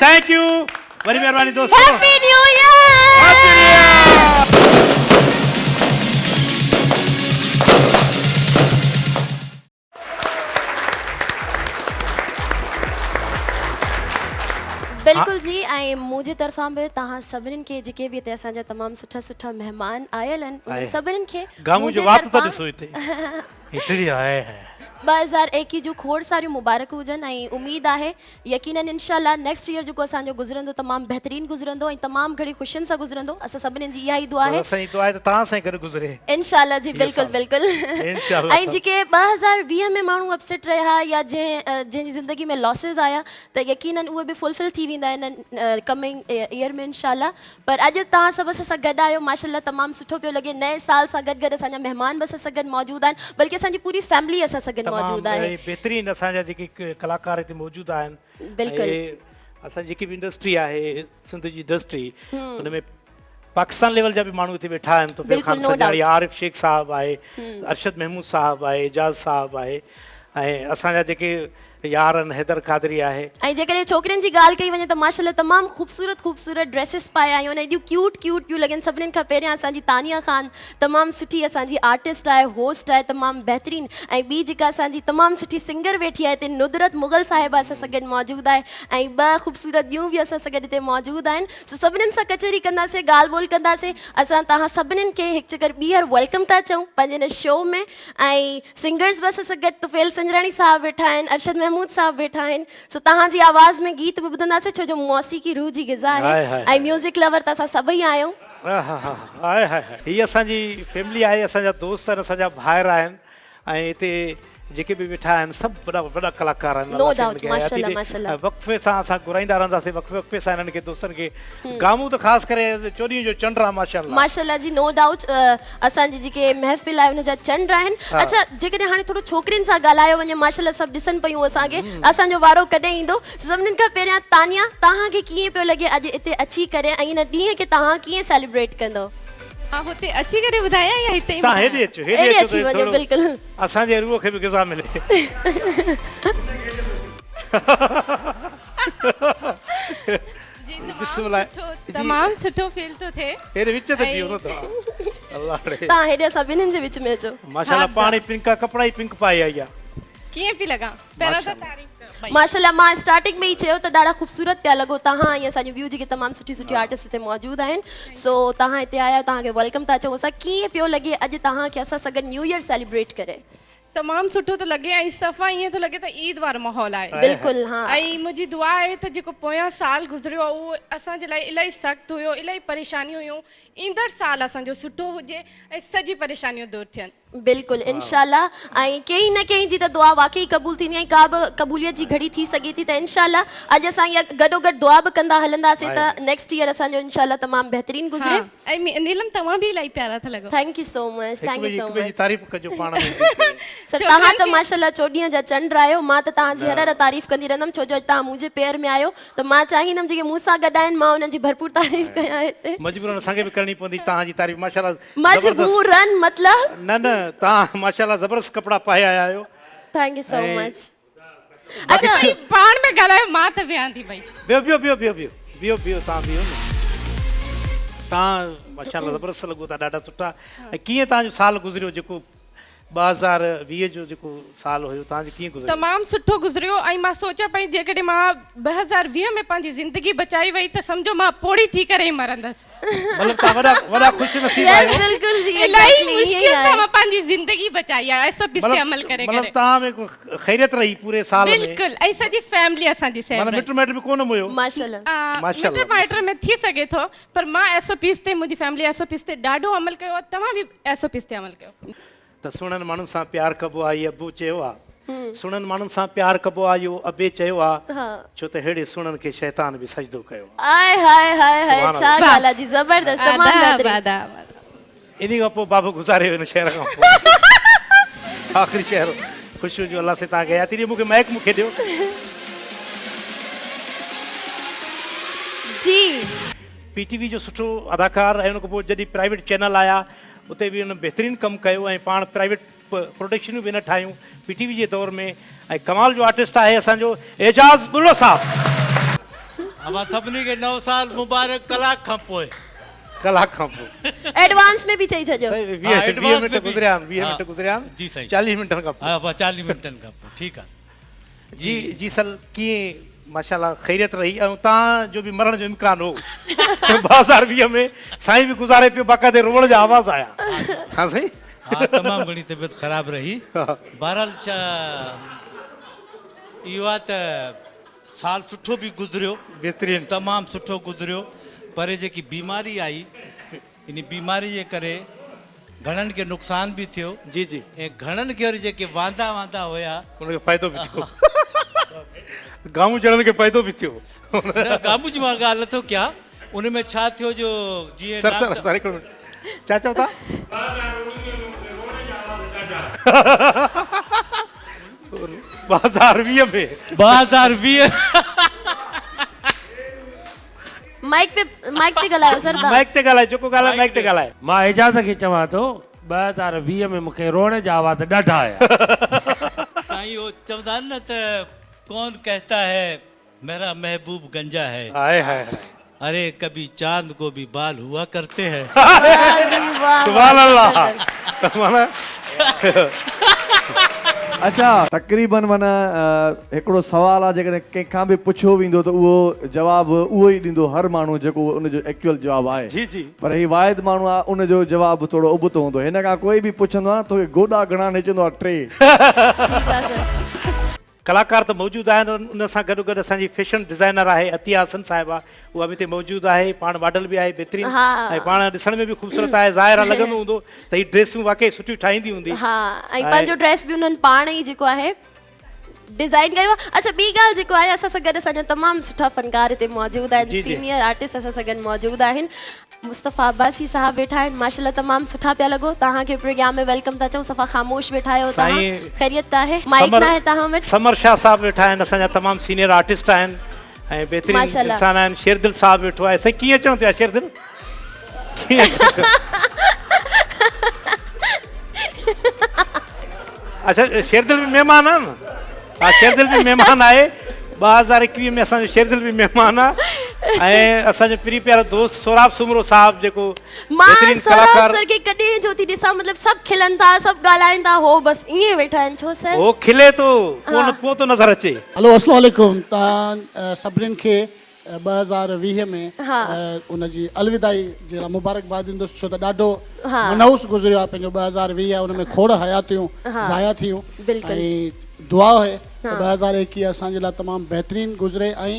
Thank U वरी मेहरबानी दोस्तों हैप्पी न्यू ईयर। बिल्कुल जी ऐं मुंहिंजे तरफ़ां बि तव्हां सभिनीनि खे जेके बि हिते असांजा तमामु सुठा सुठा महिमान आयल आहिनि उन्हनि सभिनीनि खे गामू जो वात तो ॾिसो हिते हिते आए है 2021 जूं खोड़ सारियूं मुबारक हुजनि ऐं उमेद आहे यकीनन इंशाल्लाह नेक्स्ट ईयर जेको असांजो गुज़रंदो तमामु बहितरीन गुज़रंदो ऐं तमामु घणी ख़ुशियुनि सां गुज़रंदो असां सभिनीनि जी इहा ई दुआ आहे असां दुआ आहे त तव्हां सां गॾु गुज़रे इंशाल्लाह जी बिल्कुलु बिल्कुलु ऐं जेके 2020 में माण्हू अपसेट रहिया या जंहिंजी ज़िंदगी में लॉसिस आया त यकीनन उहे बि फुलफिल थी वेंदा आहिनि कमिंग ईयर में इंशाल्लाह पर अॼु तव्हां सभु असां सां गॾु आहियो माशाल्लाह तमामु सुठो पियो लॻे नए साल सां गॾु गॾु असांजा महिमान बि असां सां गॾु मौजूदु आहिनि बल्कि असांजी पूरी फैमिली असां सां गॾु मौजूद आहे बेहतरीन असांजा जेके कलाकार हिते मौजूद आहिनि बिल्कुलु असां जेकी बि इंडस्ट्री आहे सिंध जी इंडस्ट्री हुन में पाकिस्तान लेवल जा बि माण्हू हिते वेठा आहिनि तो फिर खान सजाड़ी आरिफ शेख साहब आहे अरशद महमूद साहब आहे एजाज साहब आहे ऐं असांजा जेके यार आहिनि हैदर कादरी आहे ऐं जेकॾहिं छोकिरियुनि जी ॻाल्हि कई वञे त माशाल्लाह तमामु ख़ूबसूरत ड्रेसिस पाया आहियूं एॾियूं क्यूट पियूं लॻनि सभिनीनि खां पहिरियां असांजी तानिया ख़ान तमामु सुठी असांजी आर्टिस्ट आहे होस्ट आहे तमामु बहितरीन ऐं ॿी जेका असांजी तमामु सुठी सिंगर वेठी आहे हिते नुदरत मुग़ल साहिबा असां सां गॾु मौजूदु आहे ऐं ॿ ख़ूबसूरत ॿियूं बि असां सां गॾु हिते मौजूदु आहिनि सो सभिनीनि सां कचहरी कंदासीं ॻाल्हि ॿोल कंदासीं असां तव्हां सभिनीनि खे हिकु चकर ॿीहर वेलकम था चऊं पंहिंजे हिन शो में ऐं सिंगर्स बि असां सां गॾु तुफ़ैल संजराणी साहब वेठा आहिनि अरशद महमूद साहब वेठा आहिनि सो तव्हांजी आवाज़ में गीत बि ॿुधंदासीं छो जो मौसीक़ी रूह जी ग़िज़ा आहे ऐं म्यूज़िक लवर त असां सभई आहियूं हीअ असांजी फैमिली आहे असांजा दोस्त आहिनि असांजा भाइर आहिनि ऐं हिते जेके बि वेठा आहिनि सभु वॾा वॾा कलाकार आहिनि वक़्फ़े सां असां घुराईंदा रहंदासीं वक़्फ़े सां हिननि खे दोस्तनि खे गामू त ख़ासि करे चोॾहीं जो चंड आहे माशाल्लाह जी नो डाउट असांजी जेके महफ़िल आहे हुनजा चंड आहिनि अच्छा जेकॾहिं हाणे थोरो छोकिरियुनि सां ॻाल्हायो वञे माशाल्लाह सभु ॾिसनि पियूं असांखे असांजो वारो कॾहिं ईंदो सभिनीनि खां पहिरियां तानिया तव्हांखे कीअं पियो लॻे अॼु हिते अची करे ऐं हिन ॾींहं खे तव्हां कीअं सेलिब्रेट कंदव होते अची करे ॿुधाया या हिते तव्हां हेॾे अची वञो बिल्कुलु असांजे रूह खे बि ग़िज़ा मिले तमामु सुठो फील थो थिए हेॾे विच ते बीहो न तव्हां हेॾे सभिनीनि जे विच में अचो माशाल्लाह पाण ई पिंक कपिड़ा ई पिंक पाए आई आहे कीअं पई लॻा पहिरियों त तारीफ़ माशाल्लाह मां स्टार्टिंग में ई चयो त ॾाढा ख़ूबसूरत पिया लॻो तव्हां ऐं असांजी ॿियूं जेके तमामु सुठी आर्टिस्ट हिते मौजूदु आहिनि सो तव्हां हिते आया तव्हांखे वेलकम था चऊं असां कीअं पियो लॻे अॼु तव्हांखे असां सां गॾु न्यू ईयर सेलिब्रेट करे तमामु सुठो थो लॻे ऐं सफ़ा ईअं थो लॻे त ईद वारो माहौल आहे बिल्कुलु हा ऐं मुंहिंजी दुआ आहे त जेको पोयां साल गुज़रियो आहे उहो असांजे लाइ इलाही सख़्तु हुयो इलाही परेशानियूं हुयूं ईंदड़ साल असांजो सुठो हुजे ऐं सॼी परेशानियूं दूरि थियनि बिल्कुलु इंशाल्लाह ऐं कंहिं न कंहिं जी त दुआ वाक़ई क़बूल थींदी ऐं का बि क़बूलियत जी घड़ी थी सघे थी त इंशाल्लाह अॼु असां इहा गॾोगॾु दुआ बि कंदा हलंदासीं त नेक्स्ट ईयर असांजो इंशाल्लाह तमामु बहितरीन गुज़रे ऐं नीलम तव्हां बि इलाही प्यारा था लॻो थैंक यू सो मच तारीफ़ कजो पाण में सर तव्हां त माशाल्लाह 14 जा चंड आहियो मां त तव्हांजी हर तारीफ़ कंदी रहंदमि छो जो तव्हां मुंहिंजे पेर में आहियो त मां चाहींदमि जेके मूंसां गॾु आहिनि मां उन्हनि जी भरपूर तारीफ़ कयां हिते मजबूरन असांखे बि करणी पवंदी तव्हांजी तारीफ़ माशाल्लाह मजबूरन मतलब न तव्हां माशाल्लाह ज़बरदस्त कपड़ा पाए आया आहियो थैंक यू सो मच अच्छा पाण में ॻाल्हायो मां त वियां थी भई बियो तव्हां बियो न तव्हां माशाल्लाह ज़बरदस्त लॻो था ॾाढा सुठा ऐं कीअं तव्हांजो साल गुज़रियो जेको 2020 जो जेको साल हुयो तव्हांजो कीअं गुज़रियो तमामु सुठो गुज़रियो ऐं मां सोचां पई जेकॾहिं मां 2020 में पंहिंजी ज़िंदगी बचाई वई त सम्झो मां पोड़ी थी करे ई मरंदसि मतलब तव्हां वॾा ख़ुशनसीब आहियो बिल्कुल जी इलाही मुश्किल सां मां पंहिंजी ज़िंदगी बचाई आहे SOPs ते अमल करे मतलब तव्हां में खैरियत रही पूरे साल में बिल्कुल ऐं सॼी फैमिली असांजी सेफ मतलब मिट माइट में कोन हुयो माशाल्लाह मिट माइट में थी सघे थो पर मां SOPs ते मुंहिंजी फैमिली SOPs ते ॾाढो अमल कयो तव्हां बि SOPs ते अमल कयो त सुणनि माण्हुनि सां प्यार कबो आहे इहो अबू चयो आहे सुणनि माण्हुनि सां प्यार कबो आहे इहो अबे चयो आहे छो त अहिड़े सुणनि खे शैतान बि सजदो कयो आय हाय हाय हाय छा ॻाल्हि आहे जी ज़बरदस्त तमामु बहितरीन इन खां पोइ बाबू गुज़ारे वियो हिन शहर खां पोइ आख़िरी शहर ख़ुशियूं जो अलाह से तव्हां गया थी मूंखे महक मूंखे ॾियो जी PTV जो सुठो अदाकार ऐं उन खां पोइ जॾहिं प्राइवेट चैनल आया उते बि हुन बहितरीनु कमु कयो ऐं पाण प्राइवेट प्रोडक्शनूं बि न ठाहियूं PTV जे दौर में ऐं कमाल जो आर्टिस्ट आहे असांजो एजाज़ बुल्लो साहब अमा सभिनी खे नओं साल मुबारक कलाक खां पोइ कलाक खां पोइ एडवांस में बि चई छॾियो। 20 मिंट गुज़रिया आहिनि 20 मिंट गुज़रिया आहिनि जी साईं 40 मिंटनि खां पोइ। हा बस 40 मिंटनि खां पोइ ठीकु आहे। जी जी सर कीअं माशाल्लाह ख़ैरियत रही ऐं तव्हांजो बि मरण जो इम्कान हो 2020 में साईं बि गुज़ारे पियो बाक़ाइदे रोअण जा आवाज़ आया। हाँ साईं हाँ तमामु घणी तबियत ख़राब रही। बहरहाल इहो आहे त साल सुठो बि गुज़रियो बहितरीनु तमामु सुठो गुज़रियो पर जेकी बीमारी आई इन बीमारी जे करे घणनि खे नुक़सान बि थियो जी जी ऐं घणनि खे वरी जेके वांदा हुया उनखे फ़ाइदो बि थियो गामू ॼणनि खे फ़ाइदो बि थियो। गामू जी मां ॻाल्हि नथो कयां उन में छा थियो जो जीअं सर सर सर हिकिड़ो मिंट छा चओ था? 2020 में 2020 माइक ते ॻाल्हायो सर तव्हां। माइक ते ॻाल्हाए जेको ॻाल्हाए माइक ते ॻाल्हाए। मां एजाज़ खे चवां थो 2020 में मूंखे रोअण जा आवाज़ ॾाढा आया। साईं वो चवंदा आहिनि न त कौन कहता है मेरा महबूब गंजा है हाय हाय अरे कभी चांद को भी बाल हुआ करते हैं। वाह जी वाह। सुभान अल्लाह। माना अच्छा तक़रीबन माना हिकिड़ो सुवालु आहे जेकॾहिं कंहिंखां बि पुछियो वेंदो त उहो जवाबु उहो ई ॾींदो हर माण्हू जेको उनजो एक्चुअल जवाबु आहे। जी जी पर ही वाहिद माण्हू आहे उनजो जवाबु थोरो उबतो हूंदो। हिन खां कोई बि पुछंदो आहे न तोखे गोॾा घणा न चवंदो आहे 3। कलाकार त मौजूदु आहिनि उन सां गॾु गॾु असांजी फैशन डिज़ाइनर आहे अतिया हसन साहिबा उहा बि हिते मौजूदु आहे पाण मॉडल बि आहे बहितरीनु ऐं पाण ॾिसण में बि ख़ूबसूरत आहे ज़ाहिर लॻंदो हूंदो त हीअ ड्रेसूं वाक़ई सुठियूं ठाहींदी हूंदी। हा ऐं पंहिंजो ड्रेस बि उन्हनि पाण ई जेको आहे डिज़ाइन कयो आहे। अच्छा ॿी ॻाल्हि जेको आहे असां सां गॾु असांजा तमामु सुठा फ़नकार हिते मौजूदु आहिनि सीनियर आर्टिस्ट असां सां गॾु मौजूदु आहिनि। मुस्तफ़ा अब्बासी साहब वेठा आहिनि माशाल्लाह तमामु सुठा पिया लॻो। तव्हांखे प्रोग्राम में वेलकम था चऊं सफ़ा ख़ामोश वेठा आहियो तव्हां ख़ैरियत आहे माइक न आहे तव्हां वटि। समर शाह साहब वेठा आहिनि असांजा तमामु सीनियर आर्टिस्ट आहिनि ऐं बहितरीनु इंसान आहिनि। शेरदिल साहब वेठो आहे साईं कीअं अचणो थियो आहे शेरदिल कीअं अच्छा शेरदिल बि महिमान आहे न। हा शेरदिल बि महिमान आहे 2021 में असांजो शेरदिल बि महिमान आहे ऐं असांजो प्री प्यारो दोस्त सोराब सुमरो साहब जेको बहितरीनु कलाकार सर के कॾहिं जो थी ॾिसां मतिलबु सभु खिलनि था सभु ॻाल्हाइनि था हो बसि ईअं वेठा आहिनि छो सर हो खिले थो पोइ थो नज़र अचे। हलो अस्सलाम वालेकुम तव्हां सभिनीनि खे 2020 में उनजी अलविदाई जे लाइ मुबारकबाद ॾींदुसि छो त ॾाढो मनहूस गुज़रियो आहे पंहिंजो 2020 उन में खोड़ हयातियूं ज़ाया थियूं ऐं दुआ आहे त 2021 असांजे लाइ तमामु बहितरीनु गुज़रे ऐं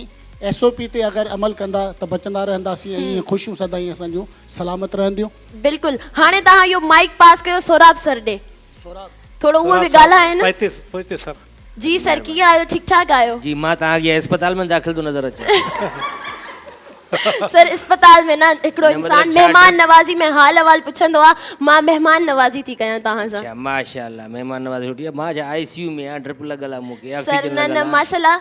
SOP ते अगरि अमल कंदा त बचंदा रहंदासीं ऐं ईअं ख़ुशियूं सदाईं असांजूं सलामत रहंदियूं। बिल्कुलु हाणे तव्हां इहो माइक पास कयो सोराब सर ॾे थोरो उहो बि ॻाल्हाइनि। पोइते सर जी सर कीअं आहियो ठीक ठाक आहियो? जी मां तव्हांखे अस्पताल में दाख़िल थो नज़र अचे। सर अस्पताल में न हिकिड़ो इंसान मेहमान नवाज़ी में हाल अहवाल पुछंदो आहे मां मेहमान नवाज़ी थी कयां तव्हां सां। अच्छा माशाल्लाह मेहमान नवाज़ी सुठी आहे। मां ICU में आहे ड्रिप लॻल आहे मूंखे सर न माशाल्लाह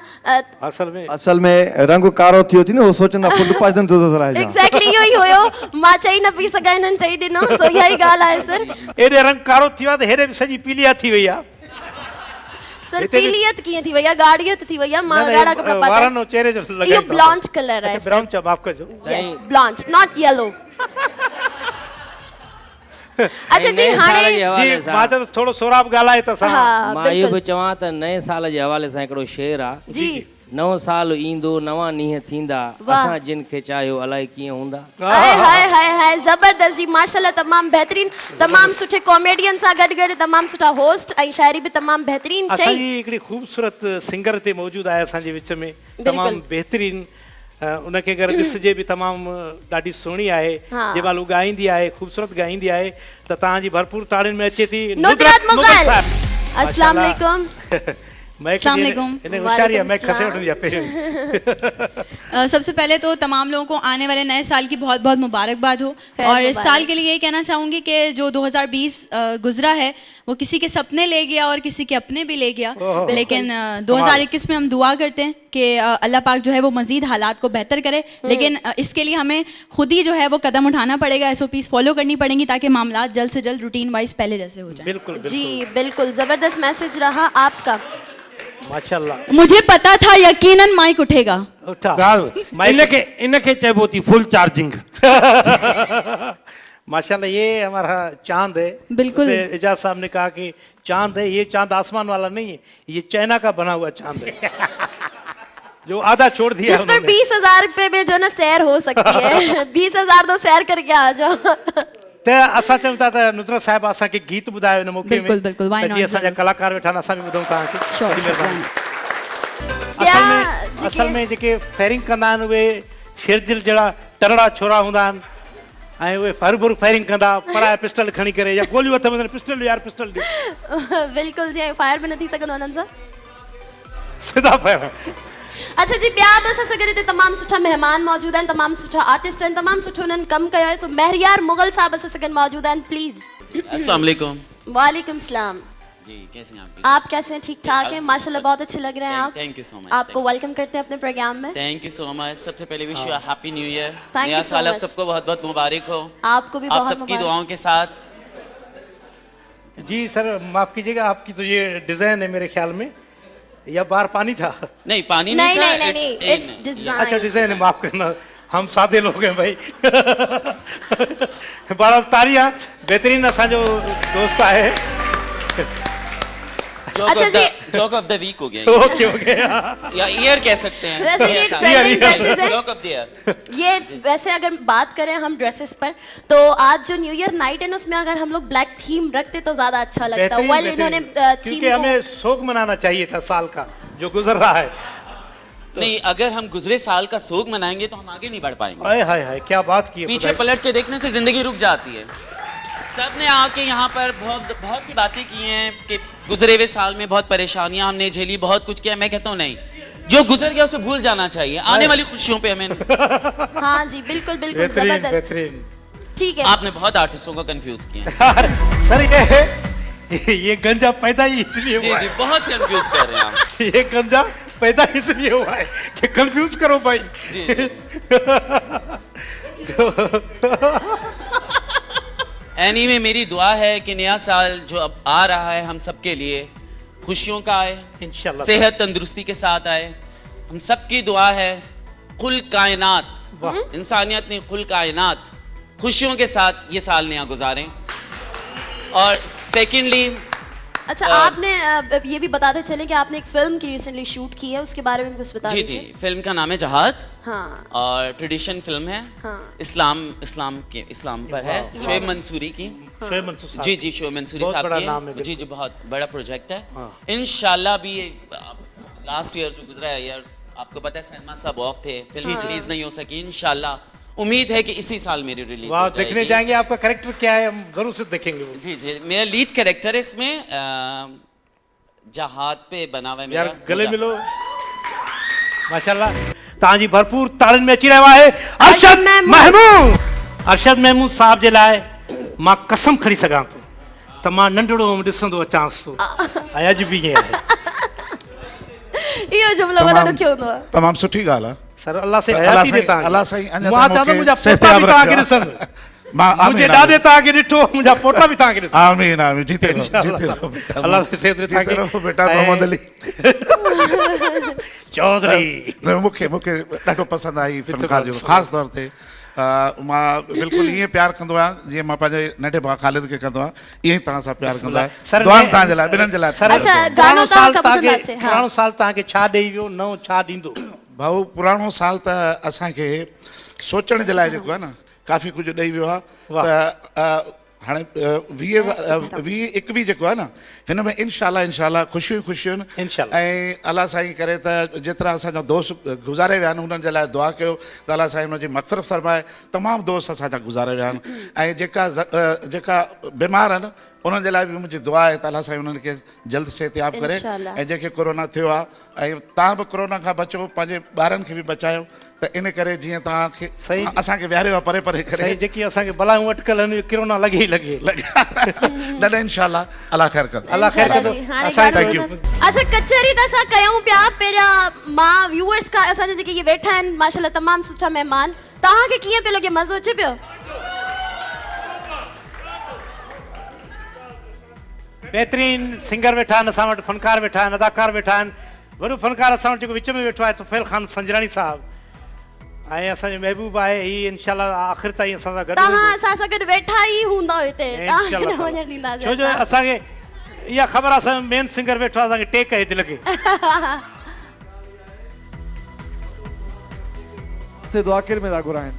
असल में रंग कारो थियो थी न हो सोचंदा फुट पाजन तो थलाए एग्जैक्टली इहो ई हुयो मां चई न पई सघां हिननि चई ॾिनो सो इहा ई ॻाल्हि आहे सर। एॾे रंग कारो थियो आहे त हेॾे बि सॼी पीलिया थी वई आहे। सर पीलियत कीअं थी वई आहे गाढ़ियत थी वई आहे मां ॻाढ़ा कपिड़ा पाता वारनि चेहरे जो लॻाई इहो ब्लॉन्च कलर आहे ब्राउन चा माफ़ कजो ब्लॉन्च नॉट येलो। अच्छा जी हाणे जी मां त थोरो सोराब ॻाल्हाए त सां मां इहो बि चवां त नए साल जे हवाले सां हिकिड़ो शेर आहे जी नओं साल ईंदो नवां ॾींहं थींदा असां जिन खे चाहियो अलाए कीअं हूंदा। हाय हाय हाय हाय ज़बरदस्त जी माशाल्लाह तमामु बहितरीन तमामु सुठे कॉमेडियन सां गॾु गॾु तमामु सुठा होस्ट ऐं शाइरी बि तमामु बहितरीन चई। असांजी हिकिड़ी ख़ूबसूरत सिंगर ते मौजूदु आहे असांजे विच में तमामु बहितरीन उनखे अगरि ॾिसजे बि तमामु ॾाढी सुहिणी आहे जंहिं महिल हू ॻाईंदी आहे ख़ूबसूरत ॻाईंदी आहे त तव्हांजी भरपूर ताड़ियुनि में अचे थी नुसरत मुग़ल। अस्सलाम वालेकुम। सबसे पहले तो तमाम लोगों को आने वाले नए साल की बहुत बहुत मुबारकबाद हो और इस साल के लिए यही कहना चाहूँगी कि जो 2020 गुजरा है वो किसी के सपने ले गया और किसी के अपने भी ले गया लेकिन 2021 में हम दुआ करते हैं कि अल्लाह पाक जो है वो मज़ीद हालात को बेहतर करे लेकिन इसके लिए हमें खुद ही जो है वो कदम उठाना पड़ेगा SOPs फॉलो करनी पड़ेंगी ताकि मामला जल्द से जल्द रूटीन वाइज पहले जैसे हो जाए। जी बिल्कुल ज़बरदस्त मैसेज रहा आपका। माशाल्लाह। मुझे पता था यकीनन माइक उठेगा। उठा इनके चइबो थी फुल चार्जिंग। माशाल्लाह, ये हमारा चांद है। बिल्कुल। जैसे एजाज साहब ने कहा कि चांद है, ये चांद आसमान वाला नहीं है, ये चाइना का बना हुआ चांद है जो आधा छोड़ दिया जिस पर उन्होंने। 20,000 रुपए में जो ना सैर हो सकती है 20,000 तो सैर करके आ जाओ। त असां चऊं था त नुसरत साहिब असांखे गीत ॿुधायो हिन मौक़े में। बिल्कुल, बिल्कुल, why त not, जीअं असांजा ज़रूर। कलाकार वेठा आहिनि, असां बि ॿुधूं तव्हांखे। Sure, वॾी महिरबानी। ॿिया असल में जेके फायरिंग कंदा आहिनि उहे शिरजिल जहिड़ा टरड़ा छोरा हूंदा आहिनि ऐं उहे हर भुर फायरिंग कंदा, पराए पिस्टल खणी करे या गोलियूं हथ में पिस्टल ॾियो यार, पिस्टल ॾियो, बिल्कुल जी, फायर बि न थी सघंदो हुननि सां। सिधा फायर। अच्छा जी, ॿिया बि असां सां गॾु हिते तमामु सुठा महिमान मौजूद आहिनि, तमामु सुठा आर्टिस्ट आहिनि, तमामु सुठो हुननि कमु कयो आहे। सो महरियार मुगल साहब असां सां गॾु मौजूद आहिनि, प्लीज़। अस्सलाम वालेकुम। वालेकुम सलाम। जी, कैसे हैं आप? आप कैसे हैं? ठीक ठाक हैं माशाल्लाह, बहुत अच्छे लग रहे हैं आप। Thank you so much. आपको वेलकम करते हैं अपने प्रोग्राम में। Thank you so much. सबसे पहले wish you happy new year. Thank you नया so साल आप much. सबको बहुत बहुत मुबारक हो। आपको भी आप बहुत सबकी मुबारक। दुआओं के साथ। जी सर, माफ कीजिएगा, आपकी तो ये डिजाइन है मेरे ख्याल में, या बाहर पानी था? नहीं, पानी नहीं था, नहीं नहीं, it's इट्स in। डिजाइन। अच्छा, डिजाइन है, माफ करना, हम सादे लोग हैं भाई। बारह तारिया बेहतरीन असांजो दोस्त आहे। जोक ऑफ द वीक हो गया ओके ओके। या ईयर कह सकते हैं। वैसे ये ट्रेंडिंग ड्रेसेस है। Joke of the year. ये वैसे अगर बात करें हम ड्रेसेस पर, तो आज जो न्यू ईयर नाइट है ना, उसमें अगर हम लोग ब्लैक थीम रखते तो ज्यादा अच्छा लगता। बेहतरीन, वेल, बेहतरीन। इन्होंने क्योंकि थीम हमें शोक मनाना चाहिए था साल का जो गुजर रहा है। नहीं, अगर हम गुजरे साल का सोग मनाएंगे तो हम आगे नहीं बढ़ पाएंगे। हाय हाय हाय, क्या बात की है। पीछे पलट के देखने से जिंदगी रुक जाती है। सब ने आके यहाँ पर बहुत सी बातें की हैं कि गुजरे हुए साल में बहुत परेशानियां हमने झेली, बहुत कुछ किया। मैं कहता हूँ नहीं, जो गुजर गया उसे भूल जाना चाहिए, आने वाली खुशियों पे हमें। हाँ जी, बिल्कुल बिल्कुल, बेहतरीन जबरदस्त। बेहतरीन। ठीक है। आपने बहुत आर्टिस्टों को कंफ्यूज किया। सर ये गंजा पैदा ही इसलिए जी हुआ जी, है। बहुत कंफ्यूज कर रहे हैं आप। ये गंजा पैदा इसलिए हुआ है कि कंफ्यूज करो भाई। जी, जी। एनीवे, मेरी दुआ है कि नया साल जो अब आ रहा है हम सबके लिए खुशियों का आए, इंशाल्लाह, सेहत तंदुरुस्ती के साथ आए। हम सबकी दुआ है कुल कायनात, इंसानियत ने कुल कायनात खुशियों के साथ ये साल नया गुजारें। और सेकेंडली, अच्छा, आपने ये भी बताते चले कि आपने एक फिल्म की रिसेंटली शूट की है, उसके बारे में कुछ बता जी दीजिए। जी, फिल्म का नाम है जहाद। हाँ और ट्रेडिशन फिल्म है। हाँ। इस्लाम पर है, शोएब मंसूरी की। शोएब मंसूर साहब। जी जी, शोएब मंसूरी बहुत साहब बड़ा की नाम है, जी जी, बहुत बड़ा प्रोजेक्ट है। हाँ। इंशाल्लाह भी लास्ट ईयर जो गुजरा है यार, आपको पता है सैनमा साहब ऑफ थे, फिल्म रिलीज नहीं हो सकी। इंशाल्लाह उम्मीद है कि इसी साल मेरी रिलीज वाह, हो देखने जाएगी। जाएंगे। आपका कैरेक्टर क्या है, हम जरूर से देखेंगे वो। जी जी, मेरा लीड कैरेक्टर है इसमें, जहाद पे बना हुआ है मेरा। यार गले मिलो। माशाल्लाह, तव्हांजी भरपूर ताड़ियुनि में अची रहियो आहे अरशद महमूद। अरशद महमूद साहब जे लाइ मां कसम खणी सघां थो त मां नंढड़ो हुउमि ॾिसंदो अचांसि थो, ऐं अॼु बि ईअं आहे। इहो जुमलो वॾो ॾुखियो हूंदो आहे। तमामु सुठी ॻाल्हि आहे। सर, अल्लाह से हयाती ॾे तव्हांखे। अल्लाह साईं अञा मां चवां थो मुंहिंजा पोटा बि तव्हांखे ॾिसनि, मुंहिंजे ॾाॾे तव्हांखे ॾिठो, मुंहिंजा पोटा बि तव्हांखे ॾिसनि। आमीन आमीन, जीते रहो, जीते रहो बेटा। अल्लाह से सेहत ॾे जीते तव्हांखे। रहो बेटा मोहम्मद अली चौधरी। मूंखे ॾाढो पसंदि आई फ़नकार जो, ख़ासि तौर ते मां बिल्कुलु ईअं प्यारु कंदो आहियां जीअं मां पंहिंजे नंढे भाउ ख़ालिद खे कंदो आहियां, ईअं ई तव्हां सां प्यारु कंदो आहियां। दुआऊं तव्हांजे लाइ, ॿिन्हिनि जे लाइ। अच्छा, गानो तव्हां कब ॿुधंदासीं? हाँ। पुराणो साल तव्हांखे छा ॾेई वियो, नओं छा ॾींदो? भाऊ, पुराणो साल त असांखे सोचण जे लाइ जेको आहे न, काफ़ी कुझु ॾेई वियो आहे। त हाणे 2021 जेको आहे न, हिन में इंशाल्लाह ख़ुशियूं ख़ुशियूं आहिनि। इंशाल्लाह। ऐं अलाह साईं करे त जेतिरा असांजा दोस्त गुज़ारे विया आहिनि उन्हनि जे लाइ दुआ कयो त अलाह साईं उनजी मग़फ़िरत फरमाए। तमामु दोस्त असांजा गुज़ारे विया आहिनि, ऐं जेका बीमार आहिनि उन्हनि जे लाइ बि मुंहिंजी दुआ आहे त अलाह साईं उन्हनि खे जल्द सेहतियाब करे। इंशाल्लाह। ऐं जेके कोरोना थियो आहे, ऐं तव्हां बि कोरोना खां बचो, पंहिंजे ॿारनि खे बि बचायो। त इन करे जीअं तव्हांखे सही असांखे विहारियो आहे परे परे करे, सही, जेकी असांखे बलायूं अटकल आहिनि, किरोना लॻे ई लॻे। न न, इंशाल्लाह अलाह ख़ैर कंदो। अलाह ख़ैर कंदो। असांखे थैंक यू। अच्छा, कचहरी त असां कयूं पिया। पहिरियां मां व्यूअर्स खां, असांजे जेके इहे वेठा आहिनि माशाल्लाह तमामु सुठा महिमान, तव्हांखे कीअं पियो लॻे, मज़ो अचे पियो? बेहतरीन सिंगर वेठा आहिनि असां वटि, फनकार वेठा आहिनि, अदाकार वेठा आहिनि, वॾो फ़नकार असां वटि जेको विच में वेठो आहे तुफ़ैल ख़ान संजराणी साहिबु ऐं असांजो महबूब आहे हीअ इनशाला आख़िर ताईं असां सां गॾु तव्हां असां सां गॾु वेठा ई हूंदा हिते इंशाल्लाह। तव्हां न वञण ॾींदासीं छो जो असांखे इहा ख़बर आहे असांजो मेन सिंगर वेठो आहे असांखे टेक आहे दिलि खे से तो आखिर में था घुराइनि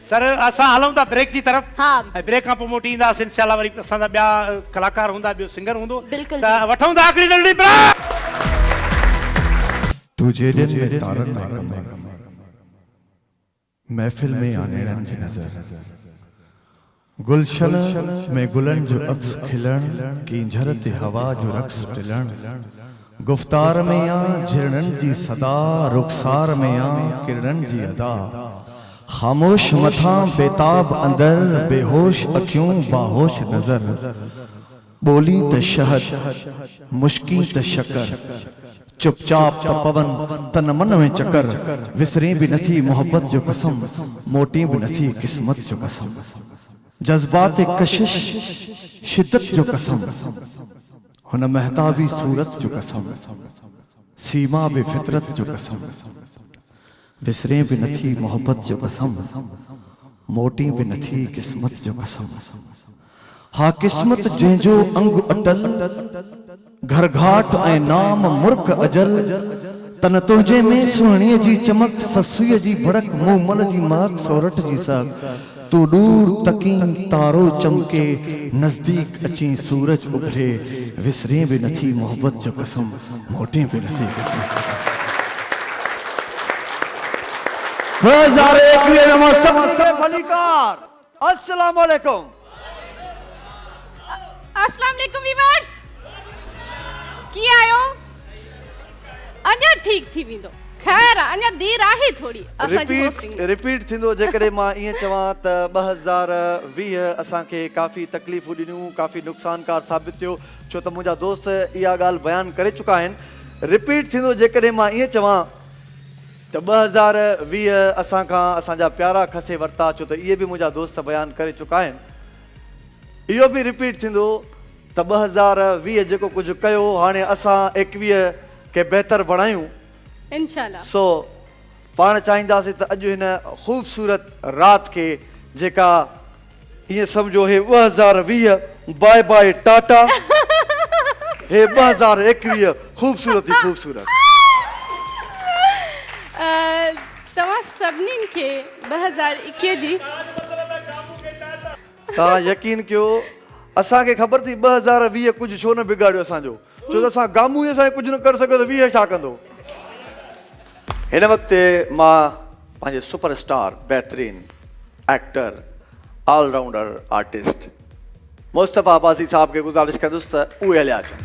सर असां हलूं था ब्रेक जी तरफ़ हा ऐं ब्रेक खां पोइ मोटी ईंदासीं इनशाला वरी असांजा ॿिया कलाकार हूंदा ॿियो सिंगर हूंदो बिल्कुलु त वठूं था हिकिड़ी नंढड़ी ब्रेक तुझे दिन में तारन में महफिल में आने की नजर गुलशन में गुलन जो अक्स खिलण की झरते हवा जो रक्स टिलण गुफ्तार में या झिरनन जी सदा रुखसार में या किरणन जी अदा खामोश मथा बेताब अंदर बेहोश अखियों बाहोश नजर बोली त शहद मुश्की त शकर चुपचाप त पवन तन मन में चकर विसरे भी नथी मोहब्बत जो कसम मोटी भी नथी किस्मत जो कसम जज्बात कशिश शिद्दत जो कसम हुन महताबी सूरत जो कसम सीमा बे फितरत जो कसम विसरे भी नथी मोहब्बत जो कसम मोटी भी नथी किस्मत जो कसम हा किस्मत जंहिंजो अंग अटल घर घाट ऐं नाम मुर्क अजल तन तुंहिंजे में सुहिणीअ जी चमक ससुईअ जी भड़क मूमल जी महक सोरठ जी साग तू दूर तकीं तारो चमके नजदीक अची सूरज उभरे विसरे भी नथी मोहब्बत जो कसम मोटे भी नथी किस्मत 2021 में सबसे फलीकार अस्सलाम वालेकुम अस्सलाम वालेकुम वीवर्स की आयो अञा ठीक थी विंदो खैर अञा देर आहे थोड़ी असांजी होस्टिंग रिपीट थींदो जेकॾहिं मां ईअं चवां त 2020 असांखे काफ़ी तकलीफ़ूं ॾिनियूं काफ़ी नुक़सानकार साबित थियो छो त मुंहिंजा दोस्त इहा ॻाल्हि बयानु करे चुका आहिनि रिपीट थींदो जेकॾहिं मां ईअं चवां त 2020 असांखां असांजा प्यारा खसे वरिता छो त इहे बि मुंहिंजा दोस्त बयानु करे चुका आहिनि इहो बि रिपीट थींदो त 2020 जेको कुझु कयो हाणे असां 21 खे बहितर बणायूं इंशाल्लाह सो पाण चाहींदासीं त अॼु हिन ख़ूबसूरत राति खे जेका ईअं सम्झो हे 2020 बाय बाय टाटा हे 2021 ख़ूबसूरत ई ख़ूबसूरत तव्हां सभिनीनि खे 2021 जी तव्हां यकीन कयो असांखे ख़बर थी 2020 कुझु छो न बिगाड़ियो असांजो छो त असां गामूअ सां कुझु न करे सघियो त 20 छा कंदो हिन वक़्तु मां पंहिंजे सुपरस्टार बहितरीन actor allrounder artist Mustafa Abbasi sahab खे गुज़ारिश कंदुसि त उहे हलिया अचनि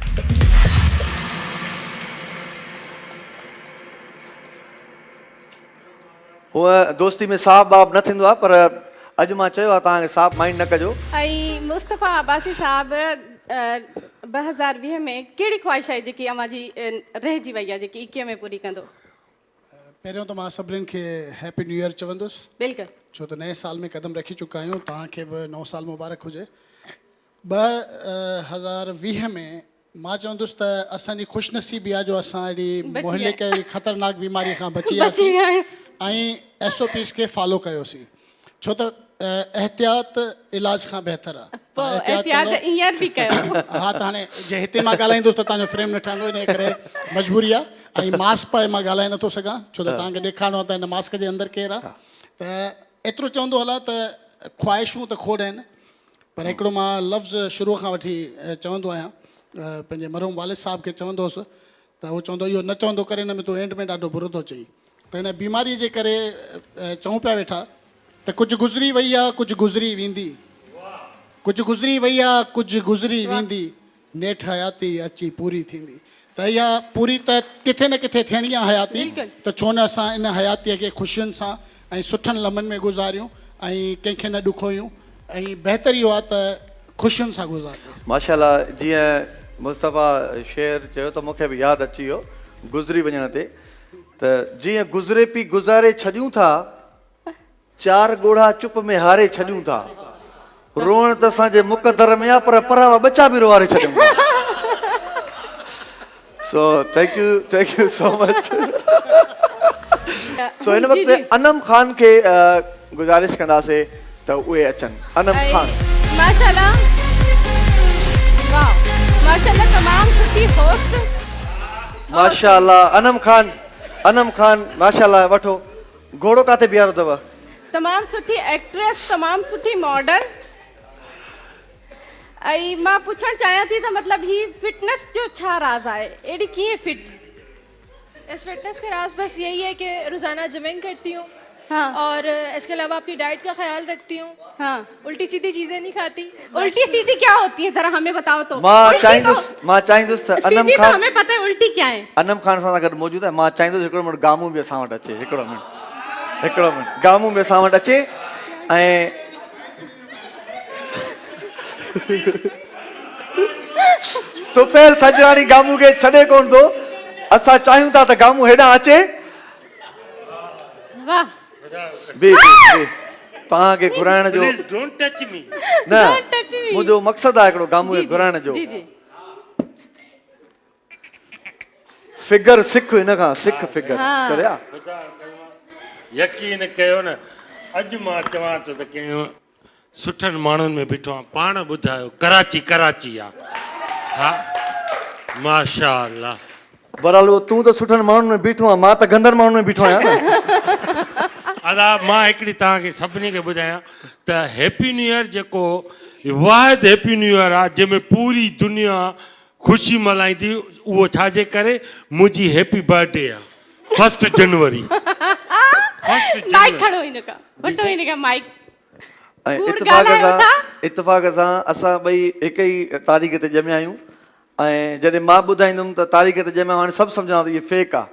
हूअ दोस्ती में साहब बाब न थींदो आहे पर अॼु मां चयो आहे तव्हांखे साहब माइंड न कजो ऐं मुस्तफ़ा अब्बासी साहब 2020 में कहिड़ी ख़्वाहिश आहे जेकी अव्हां जी रहिजी वई आहे जेकी 21 में पूरी कंदो पहिरियों त मां सभिनीनि खे हैप्पी न्यू ईयर चवंदुसि बिल्कुलु छो त नए साल में क़दम रखी चुका आहियूं तव्हांखे बि नओं साल मुबारक हुजे 2020 में मां चवंदुसि त असांजी ख़ुशनसीबी आहे जो असां अहिड़ी मुहले कहिड़ी ख़तरनाक बीमारी खां बची वियासीं ऐं SOPs खे फॉलो कयोसीं छो त एहतियात इलाज खां बहितर आहे एहतियात ईअं बि कयो हा त हाणे जे हिते मां ॻाल्हाईंदुसि त तव्हांजो फ्रेम न ठहंदो इन करे मजबूरी आहे ऐं मास्क पाए मां ॻाल्हाए नथो सघां छो त तव्हांखे ॾेखारिणो आहे त हिन मास्क जे अंदरि केरु आहे त एतिरो चवंदो हलां त ख़्वाहिशूं त खोड़ आहिनि पर हिकिड़ो मां लफ़्ज़ शुरूअ खां वठी चवंदो आहियां पंहिंजे मरहूम वालिद साहब खे चवंदो हुउसि त उहो चवंदो इहो न चवंदो करे हिन में तूं एंड में ॾाढो बुरो थो चई त हिन बीमारीअ जे करे चऊं पिया वेठा त कुझु गुज़री वई आहे कुझु गुज़री वेंदी कुझु गुज़री वई आहे कुझु गुज़री वेंदी नेठ हयाती अची पूरी थींदी त इहा पूरी त किथे न किथे थियणी आहे हयाती त छो न असां इन हयातीअ खे ख़ुशियुनि सां ऐं सुठनि लम्हनि में गुज़ारियूं ऐं कंहिंखे न ॾुखोयूं ऐं बहितर इहो आहे त ख़ुशियुनि सां गुज़ारियूं माशाल्लाह जीअं मुस्तफ़ा शेर चयो त मूंखे बि यादि अची वियो गुज़री वञण ते त जीअं गुज़रे पई गुज़ारे छॾियूं था 4 ॻोढ़ा चुप में हारे छॾियूं था रोअण त असांजे मुक़दर में आहे पर परावा बचा बि रोआरे छॾियूं था so thank you so much. So हिन वक़्तु अनम खान खे गुज़ारिश कंदासीं त उहे अचनि। अनम खान माशाल्लाह, वाह माशाल्लाह, तमाम सुठी होस्ट। माशाल्लाह अनम खान माशाल्लाह। वठो घोड़ो काथे बीहारो अथव? तमाम सुठी एक्ट्रेस, तमाम सुठी मॉडल। ऐं मां पुछणु चाहियां थी त मतिलबु ही फिटनेस जो छा राज आहे, एड़ी कीअं फिट? इस फिटनेस का राज बस यही है कि रोज़ाना जिमिंग करती हूँ। हाँ। और इसके अलावा अपनी डाइट का ख्याल रखती हूँ। हाँ। उल्टी सीधी चीज़ें नहीं खाती। उल्टी सीधी क्या होती है, जरा हमें बताओ तो। मां चाहींदुसि त अनम सीधी तो खान, हमें पता है, उल्टी क्या है? अनम खान सां गॾु मौजूदु आहे। मां चाहींदुसि हिकिड़ो मिनट गामू बि असां वटि अचे। हिकिड़ो मिनट गामू बि असां वटि अचे। ऐं तुफैल सजराणी गामू खे छॾे कोन थो। असां चाहियूं था त गामू हेॾां अचे। वाह तव्हांखे घुराइण जो डोंट टच मी न, मुंहिंजो मक़सदु आहे हिकिड़ो गामू खे घुराइण जो। फिगर सिख हिन खां, सिख फिगर चरिया। यकीन कयो न, अॼु मां चवां थो त कंहिं सुठनि माण्हुनि में बीठो आहियां। पाण ॿुधायो, कराची आहे। हा माशाअल्लाह। बहरहाल तूं त सुठनि माण्हुनि में बीठो आहे, मां त गंदर माण्हुनि में बीठो आहियां न। अदा मां हिकिड़ी तव्हांखे सभिनी खे ॿुधायां त हैप्पी न्यू ईयर जेको वाहिद हैप्पी न्यू ईयर आहे जंहिंमें पूरी दुनिया ख़ुशी मल्हाईंदी, उहो छाजे करे? मुंहिंजी हैप्पी बर्थडे आहे 1 जनवरी। माइक खड़ो इनका, वठो इनका माइक। ऐं इत्तफ़ाक़ सां असां ॿई हिक ई तारीख़ ते ॼमिया आहियूं। ऐं जॾहिं मां ॿुधाईंदुमि त तारीख़ ते ॼमिया, हाणे सभु सम्झंदा त इहे फेक आहे,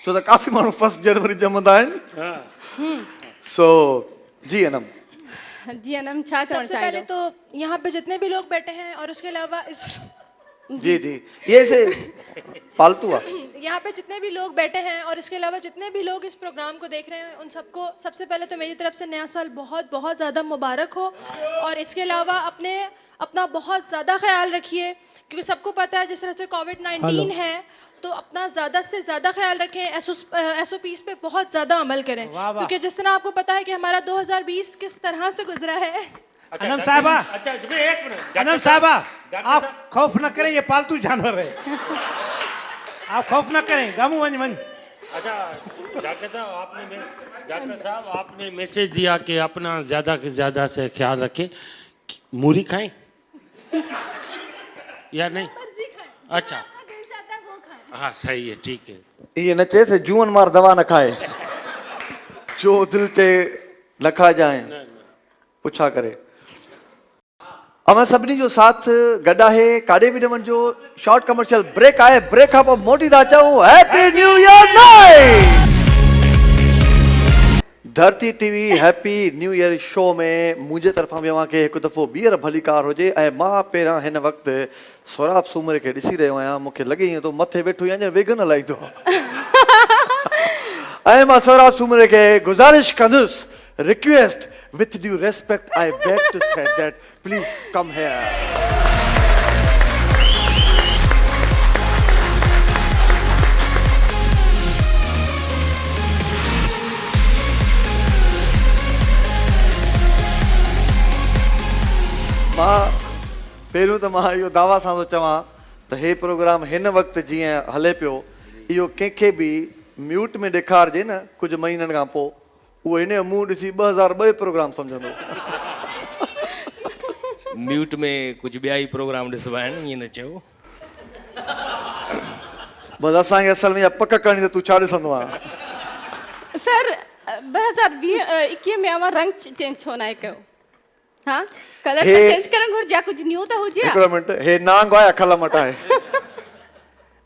छो त काफ़ी माण्हू 1 जनवरी ॼमंदा आहिनि। सो जी अनम, सबसे पहले तो यहाँ पे जितने भी लोग बैठे हैं और उसके अलावा इस जी ये से पालतू है। यहाँ पे जितने भी लोग बैठे हैं और इसके अलावा जितने भी लोग इस प्रोग्राम को देख रहे हैं, उन सबको सबसे पहले तो मेरी तरफ से नया साल बहुत बहुत ज़्यादा मुबारक हो। और इसके अलावा अपना बहुत ज़्यादा ख्याल रखिए, क्योंकि सबको पता है जिस तरह से कोविड-19 है, तो अपना ज़्यादा से ज़्यादा ख्याल रखें। SOPs पे बहुत ज़्यादा अमल करें, क्योंकि जिस तरह आपको पता है कि हमारा 2020 किस तरह से गुजरा है। अनम साहबा, अनम साहबा, आप खौफ न करें, ये पालतू जानवर है, आप खौफ न करें। गामू वंज। अच्छा डॉक्टर साहब आपने मैसेज दिया कि अपना ज़्यादा से ज़्यादा से ख्याल रखें। मूरी खाएं या नहीं? अच्छा हाँ सही है, ठीक है। ये न चए से जूअन मार दवा न खाए, जो दिल चे न खा जाए, पुछा करे। अमा सभिनी जो साथ गॾु आहे, काॾे बि न वञिजो। शॉर्ट कमर्शियल ब्रेक आहे, ब्रेक खां पोइ मोटी था अचूं। Happy new year night. Dharti TV happy new year show में मुंहिंजे तरफ़ां बि अव्हांखे हिकु दफ़ो ॿीहर भलीकार हुजे। ऐं मां पहिरां हिन वक़्तु सौराब सूमरे खे ॾिसी रहियो आहियां। मूंखे लॻे ईअं थो मथे वेठो अञा वेग न लाहींदो। ऐं मां सौराब सूमरे खे गुज़ारिश कंदुसि, request with due respect, I beg to say that please come here. मां पहिरियों त मां इहो दावा सां थो चवां त हे प्रोग्राम हिन वक़्तु जीअं हले पियो, इहो कंहिंखे बि म्यूट में ॾेखारिजे न कुझु महीननि खां पोइ, वो इन्हें मुंह ॾिसी 2002 प्रोग्राम समझंदो। म्यूट में कुछ ॿिया ई प्रोग्राम ॾिसबा आहिनि, ईअं न चयो। बस असांखे असल में पक करणी त तूं छा ॾिसंदो आहे? सर 2021 में अवां रंग चेंज छो न कयो? हाँ कलर तो चेंज करण घुरिजे, कुछ न्यू त हुजे। हिकिड़ो मिंट, हे नांग आहे अखल मट आहे।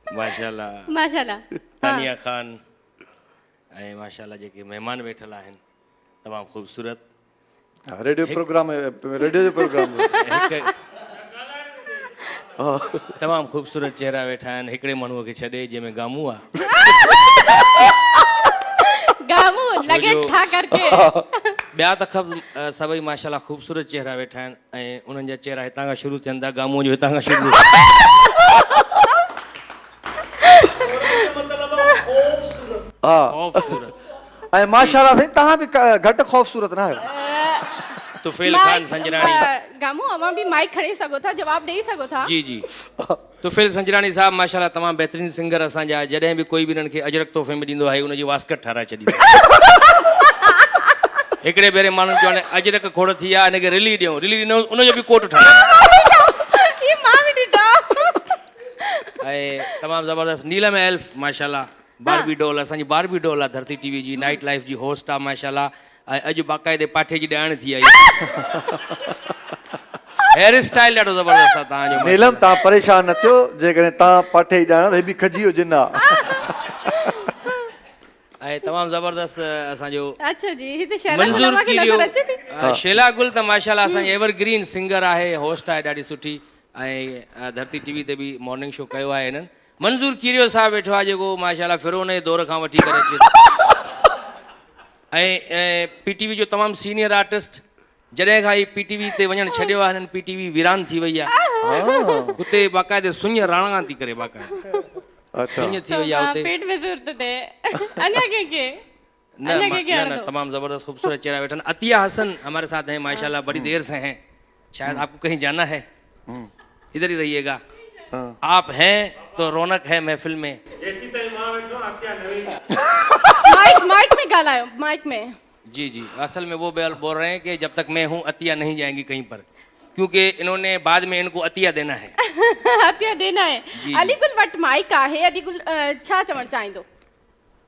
माशाल्लाह माशाल्लाह। तानिया खान ऐं माशाल्लाह जेके महिमान वेठल आहिनि, तमामु ख़ूबसूरत रेडियो प्रोग्राम तमामु ख़ूबसूरत चेहरा वेठा आहिनि। हिकिड़े माण्हूअ खे छॾे जंहिंमें गामू आहे। गामू लगे ठा करके। ॿिया त सभई माशाल्लाह ख़ूबसूरत चेहरा वेठा आहिनि, ऐं उन्हनि जा चेहरा हितां खां शुरू थियनि था, गामूअ जो हितां खां शुरू। ख़ूबसूरत ऐं माशाल्लाह साईं तव्हां बि घटि ख़ूबसूरत न आहियो। तुफैल खान संजरानी गामू अवां भी माइक खणी सको था, जवाब ॾेई सको था। जी जी तुफैल संजरानी साहब माशाल्लाह तमामु बहितरीन सिंगर असांजा, जॾहिं बि कोई बि इन्हनि खे अजरक तोहफ़े में ॾींदो आहे उनजी वास्कट ठाराए छॾींदो हिकिड़े भेरे माण्हुनि चयो अजरक खोड़ थी आहे हिनखे रिली ॾियूं, रिली ॾिनो उनजो बि कोट ठाराए ऐं तमामु ज़बरदस्त नीलम एल्फ माशाल्लाह बारबी डॉल असांजी बारबी डॉल आहे धरती टीवी जी नाइट लाइफ जी होस्ट आहे माशाल्लाह ऐं अॼु बाक़ाइदे पाठे जी ॼाण थी आई हेयर स्टाइल ॾाढो ज़बरदस्त आहे तव्हांजो। नीलम तव्हां परेशान न थियो, जेकॾहिं तव्हां पाठे जी ॼाण हे बि खजी हो जिन ऐं तमामु ज़बरदस्त असांजो अच्छा जी हिते शैला मंज़ूर गुल खे नज़र अचे थी। शैला गुल त माशाल्लाह असांजी एवरग्रीन सिंगर आहे, होस्ट आहे ॾाढी सुठी ऐं धरती टीवी ते बि मॉर्निंग शो कयो आहे हिननि। मंज़ूर कीरियो साहब वेठो आहे जेको माशाल्लाह फिरोन जे दौर खां वठी करे अचे ऐं पीटीवी जो तमामु सीनियर आर्टिस्ट, जॾहिं खां ही पीटीवी ते वञणु छॾियो आहे हिननि पीटीवी वीरान थी वई आहे, उते बाक़ाइदे सुञ राणा थी करे बाक़ाइदे सुञ थी वई आहे उते। पेट में ज़रूरत थे अन्य के न तमाम ज़बरदस्त खूबसूरत चेहरा बैठा। अतिया हसन हमारे साथ हैं माशाल्लाह, बड़ी देर से हैं, शायद आपको कहीं जाना है, इधर ही रहिएगा, आप हैं तो रौनक है महफिल में। माइक में गालायो माइक में। जी जी असल में वो बोल रहे हैं कि जब तक मैं हूँ अतिया नहीं जाएंगी कहीं पर, क्योंकि इन्होंने बाद में इनको अतिया देना है। अतिया देना है। अलीगुल वट माइक आहे, अलीगुल छा चवण चाहींदो?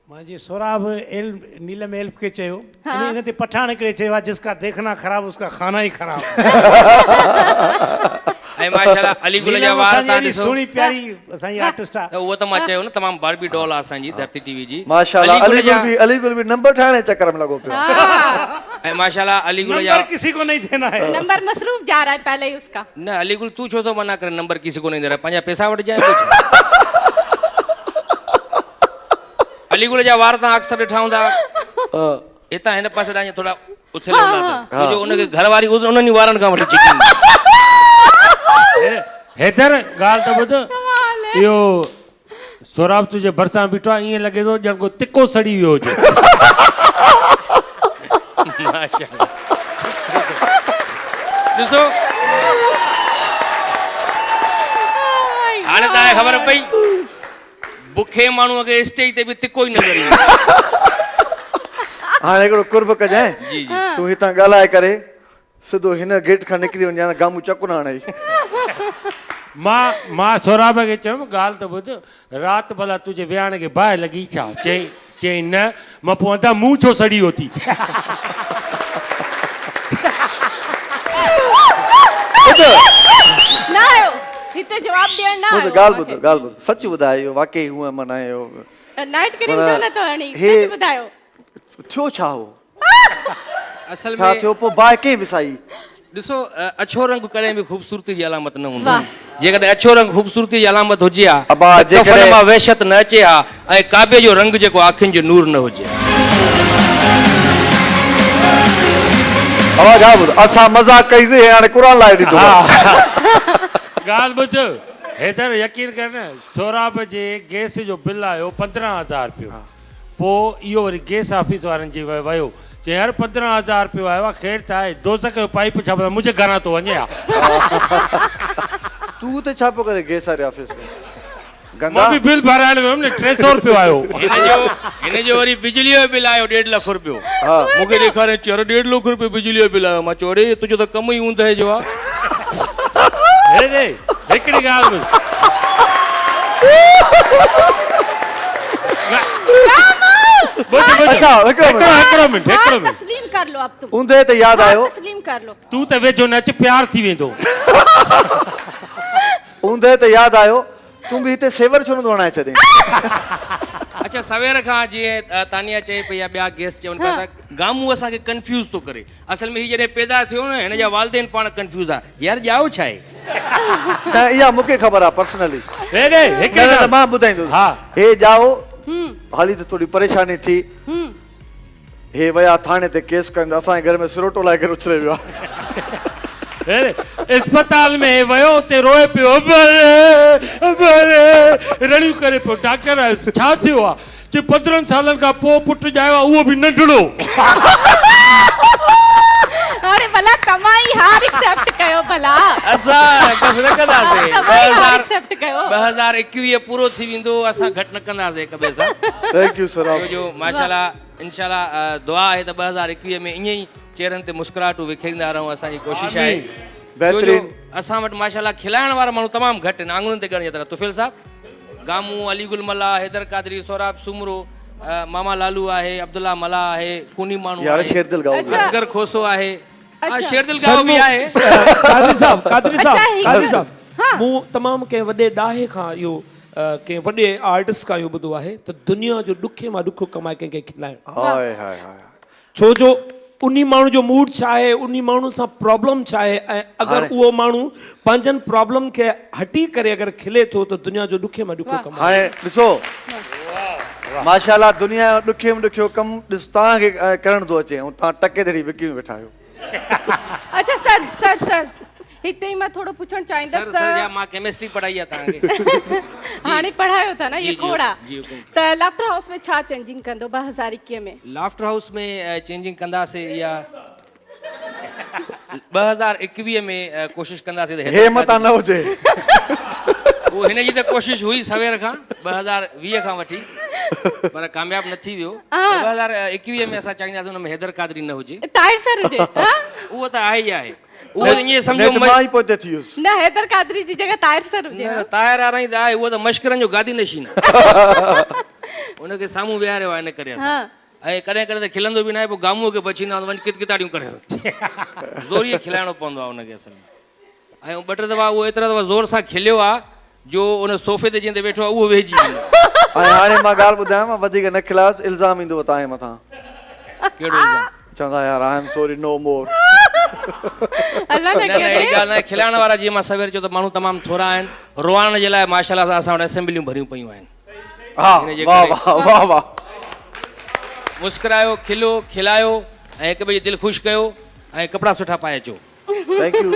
मुझे सोराब नीलम एल्फ के चयो इन ते पठान हिकिड़े चयो आहे जिसका देखना खराब उसका खाना ही खराब। ऐं माशाल्लाह अलीगुल जा वार तव्हां ॾिसो सुणी प्यारी असांजी आर्टिस्ट आहे, उहो त मां चयो न तमामु बारबी डॉल आहे असांजी धरती टीवी जी माशाल्लाह। अलीगुल भी नंबर ठाणे चक्कर में लगो पियो ऐं माशाल्लाह अलीगुल जा नंबर किसी को नहीं देना है, नंबर मसरूफ जा रहा है पहले ही उसका। न अलीगुल तू छो तो मना करे, नंबर किसी को नहीं दे रहा, पंहिंजा पैसा वठी जाए। अलीगुल जा वार तव्हां अक्सर ॾिठा हूंदा हितां हिन पासे ॾांहुं थोरा उथियल हूंदा छो जो उनखे घरवारी उन्हनि वारनि खां वठी चिकी। हैदर ॻाल्हि त ॿुध, इहो सोराब तुंहिंजे भरिसां बीठो आहे, ईअं लॻे थो ॼण को तिको सड़ी वियो हुजे। माशाल्लाह ॾिसो हाणे तव्हांखे ख़बर पई बुखे माण्हूअ खे स्टेज ते बि तिको ई नज़र ईंदो। हाणे हिकिड़ो कुर्ब कजांइ, तूं हितां ॻाल्हाए करे सिधो हिन गेट खां निकिरी वञा, गामू चकु न हणाई। मां सोराब खे चयुमि ॻाल्हि त ॿुध, राति भला तुंहिंजे विहाणे खे बाहि लॻी छा? चई न, मां पोइ अंधा मुंहुं छो सड़ी वियो थी। न आयो हिते जवाब ॾियण न आयो। ॻाल्हि ॿुध सच ॿुधाए, इहो वाकई हूअं माना इहो नाइट क्रीम छो न तो हणी, सच ॿुधायो थियो छा हो? असल छा में थियो पोइ बाहि कीअं विसाई? ॾिसो अछो रंग कॾहिं बि ख़ूबसूरती जी अलामत न हूंदो, जेकॾहिं अछो रंग ख़ूबसूरती जी अलामत हुजे हा त मां वहशत न अचे हा, ऐं काबे जो रंग जेको अखियुनि जो नूर न हुजे। आवाज़ आ ॿुध, असां मज़ाक कईसीं हाणे क़ुर लाइ ॾिठो। ॻाल्हि ॿुध हैदर, यकीन कर न, सोराब जे गैस जो बिल आयो 15,000 रुपयो, पोइ इहो वरी गैस ऑफिस वारनि जी वियो, चई यार 15,000 रुपयो आयो आहे, ख़ैर त आहे, दोस्त खे पाइप छा पता मुंहिंजे घरां थो वञे हा। तूं त छा पियो करे गैस वारे ऑफिस में? मां बि बिल भराइण वियुमि न, 300 रुपयो आयो। हिन जो वरी बिजली जो बिल आयो 1.5 लख रुपयो, मूंखे ॾेखारे चयो 1.5 लख रुपयो बिजली जो बिल आयो। मां चयो अरे तुंहिंजो त कम ई ऊंदहि जो आहे। हिकिड़ी ॻाल्हि अच्छा हिकिड़ो मिंट तस्लीम कर लो अब तुम, ऊंदे ते यादि आयो, तस्लीम कर लो, तूं त वेझो नच, प्यार थी वेंदो। ऊंदे ते यादि आयो, तूं बि हिते सेवर छो न हणाए छॾे? अच्छा सवेर खां जीअं तानिया चए पई या ॿिया गेस्ट चवनि पिया था गामू असांखे कंफ्यूज़ थो करे, असल में हीउ जॾहिं पैदा थियो न हिन जा वालिदेन पाण कंफ्यूज़ आहे, यार ॼाओ छा आहे? न इहा मूंखे ख़बर आहे पर्सनली, मां ॿुधाईंदुसि। हे ॼाओ हाली त थोड़ी परेशानी थी, हे वया थाने ते केस कनि, असांजे घर में सिरोटो लाए करे उछले वियो आहे। अस्पताल में वियो, उते रोए पियो, रड़ियूं करे पियो, डॉक्टर छा थियो आहे? जे 15 सालनि खां पोइ पुटु ॼायो आहे उहो बि नंढड़ो। अरे भला कमाई हार एक्सेप्ट कयो भला असां बसि न कंदासीं। कमाई हार एक्सेप्ट कयो 2021 पूरो थी वेंदो असां घटि न कंदासीं हिक ॿिए सां। Thank U sir. जो माशाल्लाह इंशाल्लाह दुआ आहे त 2021 में ईअं ई चेहरनि ते मुस्कुराहटूं विखेरींदा रहूं। असांजी कोशिशि आहे बेहतरीन। असां वटि माशाल्लाह खिलाइण वारा माण्हू तमामु घटि आहिनि, आंगुरनि ते ॻणण जेतिरा। तुफिल साहब, गामू, अलीगुल मला, हैदर कादरी, सोराब सुमरो, मामा लालू आहे, अब्दुल्ला मला आहे, कुनी माण्हू यार आहे, शेरदिल गाओ असगर खोसो आहे, शेरदिल गाओ बि आहे। कादरी साहब मूं तमामु कंहिं वॾे ॾाहे खां इहो कंहिं वॾे आर्टिस्ट खां इहो ॿुधो आहे त दुनिया जो ॾुखे मां ॾुखो कमाए कंहिंखे खिलाइणु। छो जो उन्ही माण्हू जो मूड छा आहे, उन्ही माण्हू सां प्रॉब्लम छा आहे, ऐं अगरि उहो माण्हू पंहिंजनि प्रॉब्लम खे हटी करे अगरि खिले थो त दुनिया जो ॾुखे मां ॾुखो कमाए। हाणे ॾिसो माशाल्लाह दुनिया जो ॾुखे में ॾुखियो कमु ॾिस तव्हांखे करणु थो अचे ऐं तव्हां टके धड़ी विकी में वेठा आहियो। अच्छा सर हिते ही मां थोड़ो पुछण चाहींदसि। सर मां केमिस्ट्री पढ़ाई आहे तव्हांखे। हाणे पढ़ायो था ना ये खोड़ा त लाफ्टर हाउस में छा चेंजिंग कंदो 2021 में? लाफ्टर हाउस में चेंजिंग कंदासीं या 2021 में कोशिशि कंदासीं त हे मता न हुजे। वो हिन जी त कोशिशि हुई सवेर खां 2020 खां वठी पर कामयाब न थी वियो। 2021 में असां चाहींदासीं हुन में हैदर कादरी न हुजे, ताहिर सर हुजे। उहो त आहे ई आहे। उहो ईअं सम्झो मां ई पोते थी वियुसि। न हैदर कादरी जी जगह ताहिर सर हुजे। ताहिर वारा ई त आहे, उहो त मश्करनि जो गादी नशीन उनखे साम्हूं विहारियो आहे इन करे असां। ऐं कॾहिं कॾहिं त खिलंदो बि न आहे, पोइ गामूअ खे बचींदा वञी किताड़ियूं करे ज़ोरीअ खिलाइणो पवंदो आहे उनखे असल में। ऐं 2-3 दफ़ा उहो एतिरा दफ़ा ज़ोर सां खिलियो आहे जो उन सोफ़े ते जंहिं ते वेठो आहे उहो वेहिजी वियो। ऐं हाणे मां ॻाल्हि ॿुधायां मां वधीक न खिलायोसि इल्ज़ाम ईंदो तव्हांजे मथां। कहिड़ो इल्ज़ाम? चवंदा यार आई एम सॉरी नो मोर। अल्लाह न करे। अहिड़ी ॻाल्हि न आहे। खिलाइण वारा जीअं मां सवेर चयो त माण्हू तमामु थोरा आहिनि, रोआण जे लाइ माशाल्लाह सां असां वटि असेंबलियूं भरियूं पयूं आहिनि। हा वाह वाह वाह वाह। मुस्कुरायो, खिलो, खिलायो ऐं हिक ॿिए जी दिलि ख़ुशि कयो ऐं कपिड़ा सुठा पाए अचो। Thank U.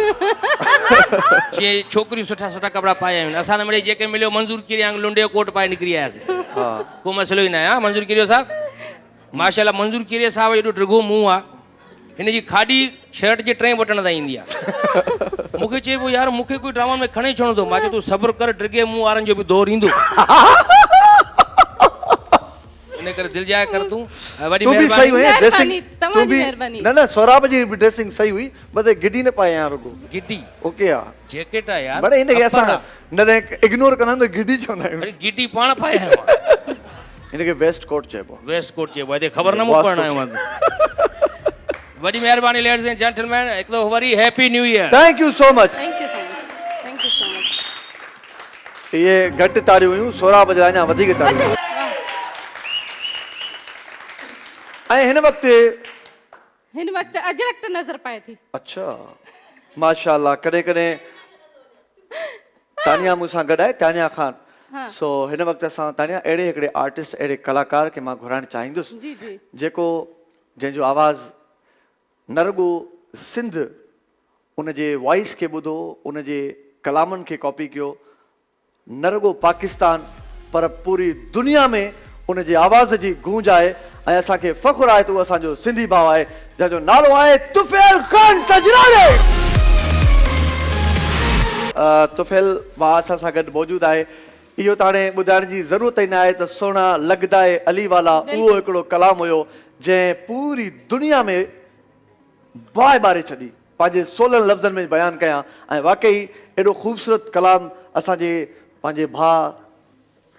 जीअं छोकिरियूं सुठा सुठा कपिड़ा पाए आहियूं। असां त मिड़ेई जेके मिलियो मंज़ूर किरिया लुंडे कोट पाए निकिरी आयासीं। को मसइलो ई न आहे। मंज़ूर किरियो साहब माशाल्लाह, मंज़ूर किरिया साहब एॾो ड्रिघो मुंहुं आहे, हिन जी खाॾी शर्ट जे 3 बटण ताईं ईंदी आहे। मूंखे चए पियो यार मूंखे कोई ड्रामा में खणे छॾंदो। मां चयो तूं सब्र कर, ड्रिघे मुंहुं वारनि जो बि दौर ईंदो। इन करे दिलि जाए कर तूं। वॾी सही हुई ड्रेसिंग। तू भी न सोराब जी ड्रेसिंग सही हुई, बस गिटी न पाए यार रुगो। गिटी ओके यार जैकेट आहे यार। बड़े इनके असां न इग्नोर कंदा तो गिटी चवंदा आहियूं। अरे गिटी पाण पाए आयो। इनके वेस्ट कोट चइबो। वेस्ट कोट चइबो आहे। ख़बर न मूं पढ़ण आयो मां। वॾी महिरबानी लेडीज़ एंड जेंटलमैन, हिकु दफ़ो वरी happy new year. Thank you so much. Thank you so much. ये घटि ताड़ियूं हुयूं, सोराब जा अञा वधीक ताड़ियूं। ऐं हिन वक़्तु अजरक त नज़र पाए थी। अच्छा माशाल्लाह। कॾहिं कॾहिं तानिया मूंसां गॾु आहे, तानिया ख़ान। सो हिन वक़्तु असां तानिया अहिड़े हिकिड़े आर्टिस्ट, अहिड़े कलाकार खे मां घुराइणु चाहींदुसि जेको जंहिंजो आवाज़ न रुगो सिंध उनजे वॉइस खे ॿुधो, उनजे कलामनि खे कॉपी कयो, न रुगो पाकिस्तान पर पूरी दुनिया में उनजे आवाज़ जी गूंज आहे। ऐं असांखे फ़ख़ुरु आहे त उहो असांजो सिंधी भाउ आहे जंहिंजो नालो आहे तुफैल ख़ान सजरानी। तुफैल भाउ असां सां गॾु मौजूदु आहे। इहो त हाणे ॿुधाइण जी ज़रूरत ई न आहे त सोना लॻदा आहे अली वाला उहो हिकिड़ो कलाम हुयो जंहिं पूरी दुनिया में बाहि ॿारे छॾी, पंहिंजे 16 लफ़्ज़नि में बयानु कयां। ऐं वाक़ई एॾो ख़ूबसूरत कलाम असांजे पंहिंजे भाउ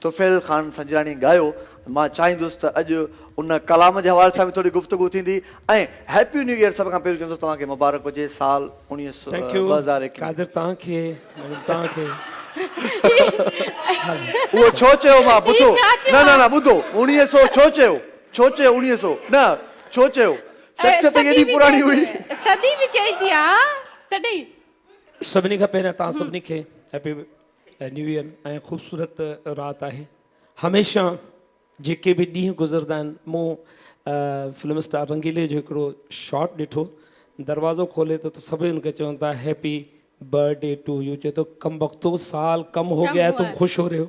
तुफैल ख़ान सजरानी ॻायो। मां चाहींदुसि त अॼु उन कलाम जे हवाले सां बि थोरी गुफ़्तगू थींदी। ऐं हैप्पी न्यू ईयर सभ खां पहिरियों चवंदुसि तव्हांखे मुबारक हुजे साल 2021। कादिर तव्हांखे उहो छो चयो मां ॿुधो न ॿुधो 1900 छो चयो 1900 न छो चयो शख़्सियत एॾी पुराणी हुई। सदी बि चई थी हा तॾहिं। सभिनी खां पहिरियों तव्हां सभिनी खे हैप्पी न्यू ईयर ऐं ख़ूबसूरत राति आहे। हमेशह जेके बि ॾींहं गुज़रंदा आहिनि, मूं फिल्म स्टार रंगीले जो हिकिड़ो शॉट ॾिठो, दरवाज़ो खोले तो सभिनी खे चवनि था हैप्पी बर्थडे टू यू। चए तो कम वक्तो साल कम हो गया है, तुम खुश हो रहे हो।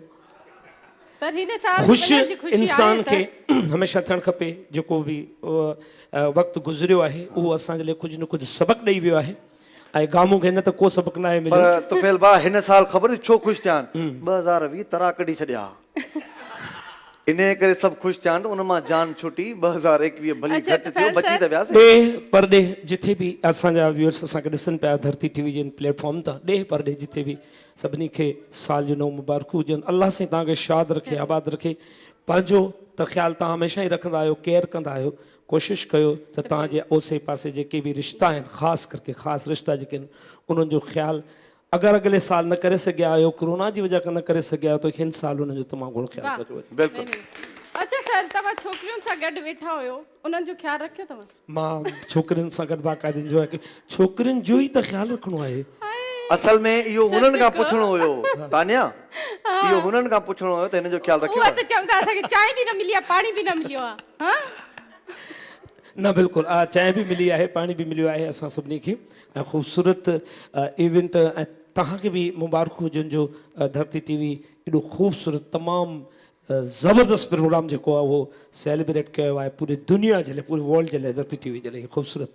पर हिन साल ख़ुशि वञण जी ख़ुशी इंसान आहे, खे सर। हमेशह थियणु खपे। जेको बि वक़्तु गुज़रियो आहे उहो असांजे लाइ कुझु न कुझु सबक़ु ॾेई वियो आहे ऐं गामू खे न त को सबक़ु न आहे मिलियो। पर तुफैल भाउ हिन साल ख़बर छो ख़ुशि थिया आहिनि? 2020 तरा कढी छॾिया इन करे सभु ख़ुशि थिया आहिनि त उन मां जान छुटी। 2021 भली घटि थियो, बची त वियासीं। ॾे परॾे जिथे बि असांजा व्यूअर्स असांखे ॾिसनि पिया धरती टीवी जे प्लेटफॉर्म तां, ॾे परॾे जिथे बि सभिनी खे साल जो नओं मुबारकूं हुजनि। अलाह साईं तव्हांखे शाद रखे, आबाद रखे। पंहिंजो त ख़्यालु तव्हां हमेशह ई रखंदा आहियो, केयर कंदा आहियो। कोशिशि कयो त तव्हांजे ओसे पासे जेके बि रिश्ता आहिनि, ख़ासि करके ख़ासि रिश्ता जेके आहिनि उन्हनि जो ख़्यालु अगर अगले साल न करे सघिया आहियो, कोरोना जी वजह खां न करे सघिया आहियो, त हिन साल उन्हनि जो तमामु घणो ख़्यालु कजो। बिल्कुलु। अच्छा सर, तव्हां छोकिरियुनि सां गॾु वेठा हुयो, उन्हनि जो ख़्यालु रखियो तव्हां? मां छोकिरियुनि सां गॾु बाक़ाइदे जो आहे, छोकिरियुनि जो ई त ख़्यालु रखिणो आहे। असल में इहो हुननि खां पुछणो हुयो तानिया, इहो हुननि खां पुछणो हुयो त हिन जो ख़्यालु रखियो। उहा त चवंदा असांखे चांहि बि न मिली आहे, पाणी बि न मिलियो आहे। न बिल्कुलु, चांहि बि मिली आहे, पाणी बि मिलियो आहे असां सभिनी खे। ऐं ख़ूबसूरत इवेंट ऐं तव्हांखे बि मुबारकूं हुजनि जो धरती टीवी एॾो ख़ूबसूरत तमामु ज़बरदस्त प्रोग्राम जेको आहे उहो सेलिब्रेट कयो आहे पूरी दुनिया जे लाइ, पूरे वर्ल्ड जे लाइ, धरती टीवी जे लाइ ख़ूबसूरत।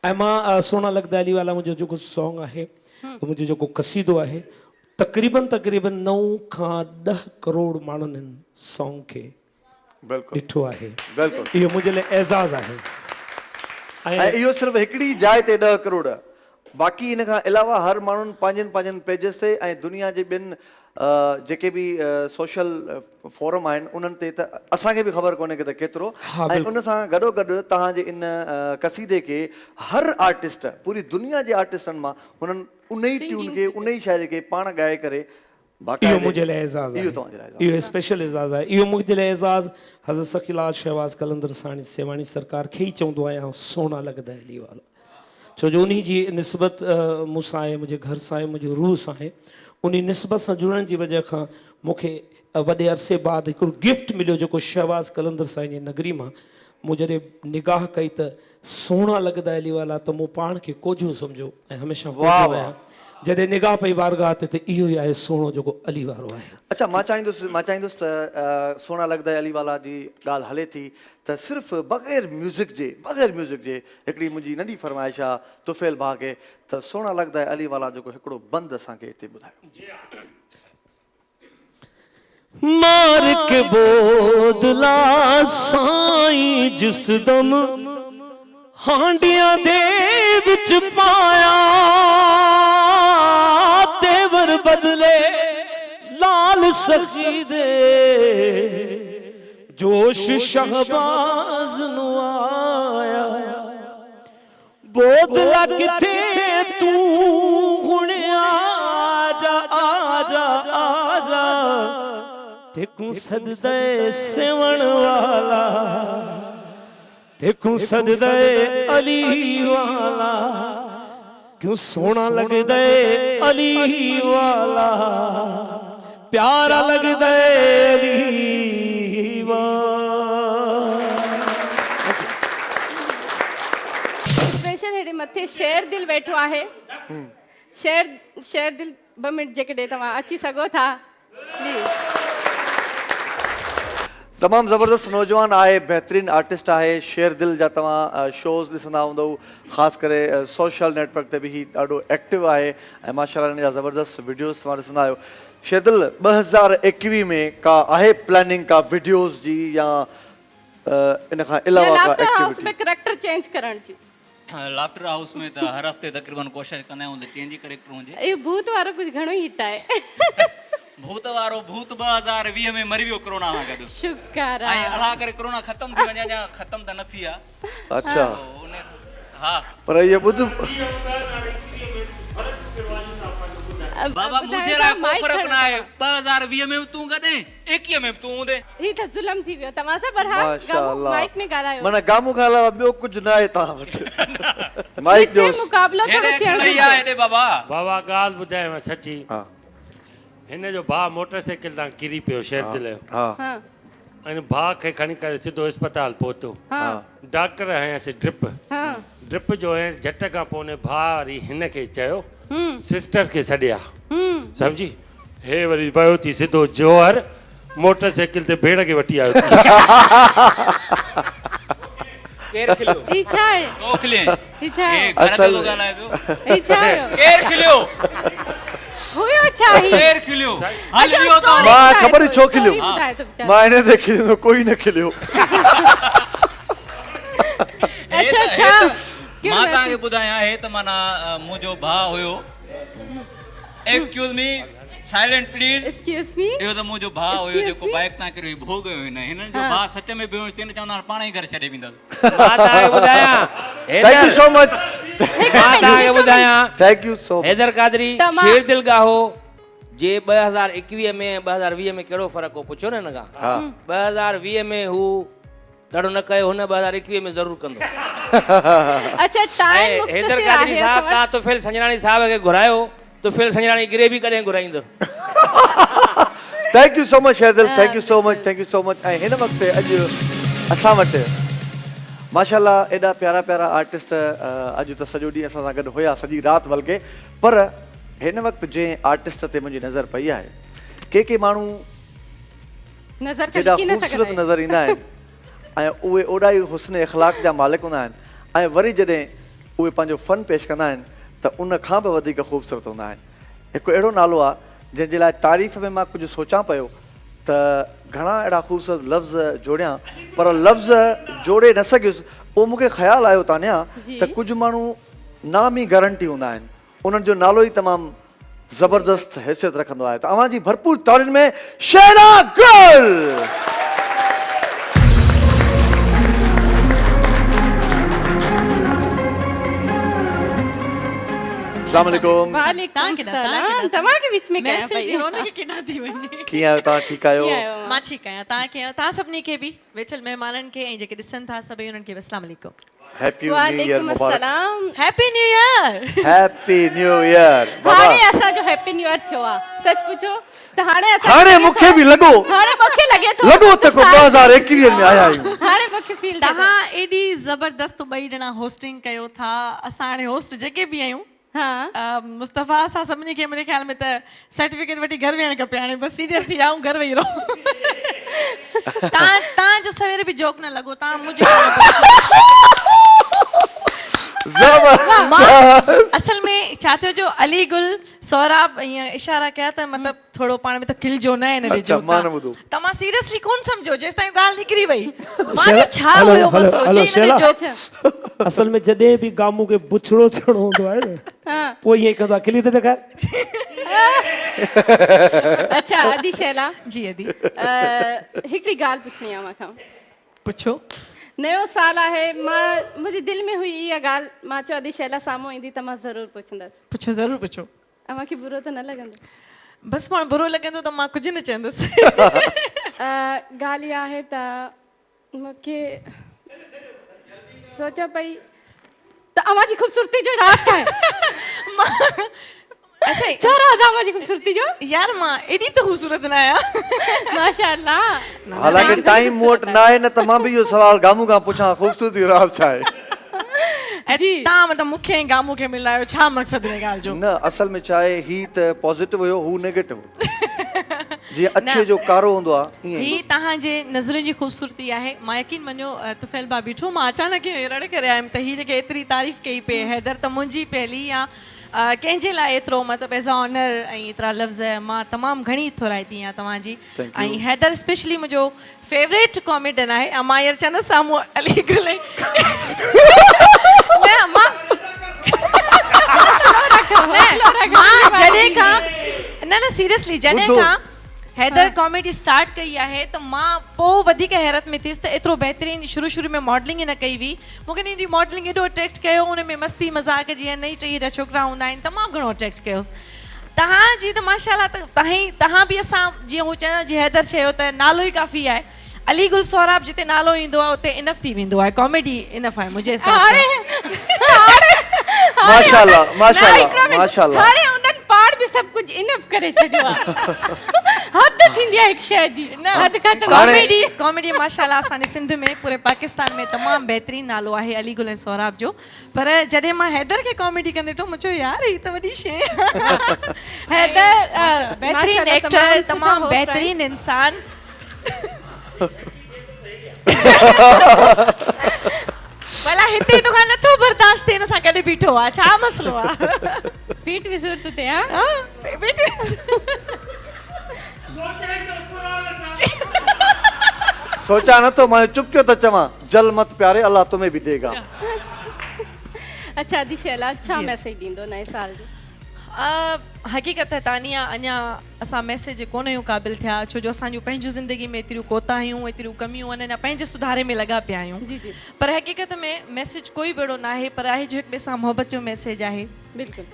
ऐं मां सोना लगदा अली वाला मुंहिंजो जेको सॉन्ग आहे, मुंहिंजो जेको क़सीदो आहे, तक़रीबन 9 खां 10 करोड़ माण्हुनि हिन सॉन्ग खे ॾिठो आहे। इहो मुंहिंजे लाइ एज़ाज़ आहे। ऐं इहो सिर्फ़ु हिकिड़ी जाइ ते 10 करोड़, बाक़ी इन खां अलावा हर माण्हुनि पंहिंजनि पेजिस ते ऐं दुनिया जे ॿिनि जेके बि सोशल फोरम आहिनि उन्हनि ते, त असांखे बि ख़बर कोन्हे कि त केतिरो। ऐं उन सां गॾोगॾु तव्हांजे इन क़सीदे खे हर आर्टिस्ट, पूरी दुनिया जे आर्टिस्टनि मां हुननि उन ई ट्यून खे, उन ई शाइरी खे पाण ॻाए करे इहो मुंहिंजे लाइ एज़ाज़ आहे, इहो स्पेशल एज़ाज़ आहे। इहो मुंहिंजे लाइ एज़ाज़ हज़रत सखीलाल शहबाज़ कलंदर साणी सेवाणी सरकार खे ई चवंदो आहियां, सोना लगदा अली वाला। छो जो उन जी निस्बत मूंसां आहे, मुंहिंजे घर सां आहे, मुंहिंजे रूह सां आहे। उन निस्बत सां जुड़ण जी वजह खां मूंखे वॾे अरसे बाद हिकिड़ो गिफ्ट मिलियो जेको शहबाज़ कलंदर साईं जी नगरी मां। मूं जॾहिं निगाह कई त सोना लगदा अली वाला, त मूं पाण खे कोझो सम्झो ऐं हमेशह ॿुधंदो आहियां। जॾहिं निगाह पई बारगाह ते, त इहो ई आहे सोनो जेको अली वारो आहे। अच्छा, मां चाहींदुसि त सोना लगदा अली वाला जी ॻाल्हि हले थी त सिर्फ़ु बग़ैर म्यूज़िक जे हिकिड़ी मुंहिंजी नंढी फरमाइश आहे तुफैल भाउ खे, त सोना लगदा अली वाला जेको हिकिड़ो बंदि असांखे हिते ॿुधायो। मार के बोदला साईं जिस दम हांडियां दे विच पाया, तेवर बदले लाल सखी दे, जोश शहबाज नु आया। बोदला किथे तू हुणे आजा आजा आजा, तेकू सददे सेवण वाला, तेकू सददे अली वाला, क्यों सोना लगदा अली वाला, प्यारा लगदा अली वाला। स्पेशल हेॾे मथे शेर दिल वेठो आहे। शेर दिल 2 मिंट जेकॾहिं तव्हां अची सघो था प्लीज़। तमामु ज़बरदस्त नौजवान आहे, बहितरीनु आर्टिस्ट आहे। शेर दिल जा तव्हां शोज़ ॾिसंदा हूंदव, ख़ासि करे सोशल नेटवर्क ते बि ही ॾाढो एक्टिव आहे ऐं माशाअल्लाह इन जा ज़बरदस्त वीडियोज़ तव्हां ॾिसंदा आहियो। शेर दिल 2021 में का आहे प्लानिंग का वीडियोज़ जी या इन खां अलावा का एक्टिविटी? करैक्टर चेंज करण जी। लाफ्टर हाउस में त हर हफ़्ते तक़रीबन कोशिशि कंदा आहियूं त चेंज ई करैक्टर हुजे। इहो भूत वारो कुझु घणो ई हिट आहे। भूत वारो भूत 2020 में मरी वियो कोरोना सां गॾु। शुक्र आहे। ऐं अलाह करे कोरोना ख़तम थी वञे, या ख़तम त न थी आहे। अच्छा। हा। पर ये ॿुध बाबा मुझे लाइ कोई फ़र्क़ु न आहे। 2020 में तूं गॾे, 21 में तूं हूंदे। ही त ज़ुल्म थी वियो तव्हां सां, पर हा माइक में ॻाल्हायो। माना गामू खां अलावा ॿियो कुझु न आहे तव्हां वटि। माइक ॾियो। मुक़ाबलो थोरो थियणो आहे बाबा। बाबा ॻाल्हि ॿुधायांव सची। हिन जो भाउ मोटरसाइकिल तां किरी पियो शेर दिल जो। ऐं भाउ खे खणी करे सिधो अस्पताल पहुतो। डॉक्टर हयांसि ड्रिप जो ऐं झट खां पोइ उन भाउ वरी हिन खे चयो सिस्टर खे सॾिया, सम्झी। हे वरी वियो थी सिधो जोहर मोटरसाइकिल ते भेड़ खे वठी आयो केर खिलियो ई छा आहे ओखले ई छा आहे ए घर असल जो गाना है ई छा आहे केर खिलियो हुयो छा आहे केर खिलियो हल वियो तो मां ख़बर ई छो खिलियो ॿुधाए तो बेचारा मां इने ते खिलियो कोई न खिलियो अच्छा अच्छा मां तव्हांखे ॿुधायां हे त माना मुंहिंजो भाउ हुयो excuse me silent please excuse me इहो त मुंहिंजो भाउ हुयो जेको बाइक तां करे भोग वियो हिन हिननि जो भाउ सच में ॿियो तिन चवंदा पाण ई घर छॾे वेंदा मां तव्हांखे ॿुधायां थैंक यू सो मच मां तव्हांखे ॿुधायां thank you so Haider Qadri शेर दिल गाहो जे 2021 में 2020 में कहिड़ो फ़र्क़ु हो पुछो न हिन खां 2020 में हू ॾाढो न कयो हुन 2021 में ज़रूरु कंदो अच्छा टाइम हैदर कादरी साहब तव्हां तुफिल संजराणी साहब खे घुरायो तुफिल संजराणी ग्रेवी कॾहिं घुराईंदो thank you so much Sherdil thank you so much ऐं हिन वक़्तु अॼु असां वटि माशाल्लाह एॾा प्यारा प्यारा आर्टिस्ट अॼु त सॼो ॾींहुं असां सां गॾु हुया सॼी राति बल्कि पर हिन वक़्तु जंहिं आर्टिस्ट ते मुंहिंजी नज़र पई आहे के माण्हू नज़र जेॾा ख़ूबसूरत नज़र ईंदा आहिनि ऐं उहे ओॾा ई हुस्न इख़लाक़ जा मालिक हूंदा आहिनि ऐं वरी जॾहिं उहे पंहिंजो फ़न पेश कंदा आहिनि त उन खां बि वधीक ख़ूबसूरत हूंदा आहिनि हिकु अहिड़ो नालो आहे जंहिंजे लाइ तारीफ़ में मां कुझु सोचां पियो त घणा अहिड़ा ख़ूबसूरत लफ़्ज़ जोड़ियां पर लफ़्ज़ जोड़े न सघियुसि पोइ मूंखे ख़्यालु आयो तानिया त कुझु माण्हू नामी गारंटी हूंदा आहिनि उन्हनि जो नालो ई तमामु ज़बरदस्त हैसियत रखंदो आहे त अव्हां जी भरपूर तालियुनि में शहना गुल अस्सलाम वालेकुम वालेकुम सलाम तव्हांखे विच में कयां पई रोनक किना थी वञे कीअं आहियो तव्हां ठीकु आहियो मां ठीकु आहियां तव्हां कीअं आहियो तव्हां सभिनी खे बि वेठल महिमाननि खे ऐं जेके ॾिसनि था सभई उन्हनि खे बि अस्सलाम वालेकुम हैप्पी न्यू ईयर वालेकुम मुबारक अस्सलाम happy new year happy new year हाणे असांजो हैप्पी न्यू ईयर थियो आहे सच पुछो त हाणे मूंखे बि लॻो हाणे मूंखे लॻे थो लॻो त 2021 में आया आहियूं हाणे मूंखे फील तव्हां एॾी ज़बरदस्त ॿई ॼणा होस्टिंग कयो था असां हाणे होस्ट जेके बि आहियूं मुस्तफ़ा असां सभिनी खे मुंहिंजे ख़्याल में त सर्टिफिकेट वठी घर वेहणु खपे हाणे बसि सीनियर थी विया ऐं घर वेही रहो तव्हांजो सवेरे बि जोक न लॻो तव्हां मुंहिंजे असल में छा थियो जो अली गुल सौराब ईअं इशारा कया त मतिलबु थोरो पाण में त खिलजो न हिन ॾे जो तव्हां सीरियसली कोन सम्झो जेसि ताईं ॻाल्हि निकिरी वई छा हुयो असल में जॾहिं बि गामू खे बुछड़ो थियणो हूंदो आहे न पोइ ईअं कंदो आहे खिली त ॾेखार अच्छा अदी शैला जी अदी हिकिड़ी ॻाल्हि पुछणी आहे मूंखां पुछो नयो साल आहे मां मुंहिंजे दिलि में हुई इहा ॻाल्हि मां चयो अदी शैला साम्हूं ईंदी त मां ज़रूरु पुछंदसि पुछो ज़रूरु पुछो मूंखे बुरो त न लॻंदो बसि पाण बुरो लॻंदो त मां कुझु न चवंदसि ॻाल्हि इहा आहे त मूंखे सोचा पई त अव्हांजी ख़ूबसूरती जो राज़ छा आहे अच्छा छा राज़ आहे मुंहिंजी ख़ूबसूरती जो यार मां एॾी त ख़ूबसूरत न आहियां माशाअल्लाह हालांकि टाइम मूं वटि न आहे न त मां बि इहो सुवाल गामू खां पुछां ख़ूबसूरती जो राज़ छा आहे तव्हां मतिलबु मूंखे ऐं गामू खे मिलायो छा मक़सदु हिन ॻाल्हि जो न असल में छा आहे ही त पॉज़िटिव हुयो हू नेगेटिव जीअं अछे जो कारो हूंदो आहे ही तव्हांजे नज़रुनि जी ख़ूबसूरती आहे मां यकीन मञो तुफ़ैल भाउ बीठो मां अचानक रड़ करे आयमि त हीअ जेके एतिरी तारीफ़ कई पई हैदर त मुंहिंजी पहली या कंहिंजे लाइ एतिरो मतिलबु एज़ अ ऑनर ऐं एतिरा लफ़्ज़ मां तमामु घणी थोराइती आहियां तव्हांजी ऐं हैदर स्पेशली मुंहिंजो फेवरेट कॉमेडियन आहे ऐं मां हींअर चवंदसि साम्हूं अली गुल न सीरियसली जॾहिं खां हैदर कॉमेडी स्टार्ट कई आहे त मां पोइ वधीक हैरत में थियसि त एतिरो बहितरीनु शुरू में मॉडलिंग ई न कई हुई मूंखे हिनजी मॉडलिंग एॾो अट्रैक्ट कयो हुन में मस्ती मज़ाक जीअं नई टई हेॾा छोकिरा हूंदा आहिनि तमामु घणो अट्रैक्ट कयोसि तव्हांजी त माशाअल्लाह त तव्हां बि असां जीअं हू चयो जीअं हैदर चयो त नालो ई काफ़ी आहे अली गुल सौराब जिते नालो ईंदो आहे उते इनफ थी वेंदो आहे कॉमेडी इनफ आहे मुंहिंजे हिसाब सां माशाअल्लाह माशाअल्लाह माशाअल्लाह हाणे उन्हनि पाण बि सभु कुझु इनफ करे छॾियो आहे हद थींदी आहे हिकु शइ जी हद ख़तम कॉमेडी माशाअल्लाह असांजे सिंध में पूरे पाकिस्तान में तमामु बहितरीनु नालो आहे अली गुल ऐं सौराब जो पर जॾहिं मां हैदर खे कॉमेडी कंदे ॾिठो मूं चयो यार ही त वॾी शइ हैदर बहितरीनु एक्टर तमामु बहितरीनु इंसान भला हिते तो खां नथो बर्दाश्त थिए न सां कॾहिं बीठो आहे छा मसलो आहे पीठ भी सूरत ते हां सोचा न तो मैं चुप क्यों तो चवा जल मत प्यारे अल्लाह तुम्हें भी देगा। अच्छा दी शैला अच्छा मैसेज दींदो नए साल जो हकीकत है तानिया अञा असां मैसेज कोन आहियूं क़ाबिल थिया छो जो असांजूं पंहिंजूं ज़िंदगी में एतिरियूं कोताहियूं एतिरियूं कमियूं आहिनि अञा पंहिंजे सुधारे में लॻा पिया आहियूं पर हकीकत में मैसेज कोई बेड़ो न आहे पर आहे जो हिक ॿिए सां मोहबत जो मैसेज आहे। बिल्कुलु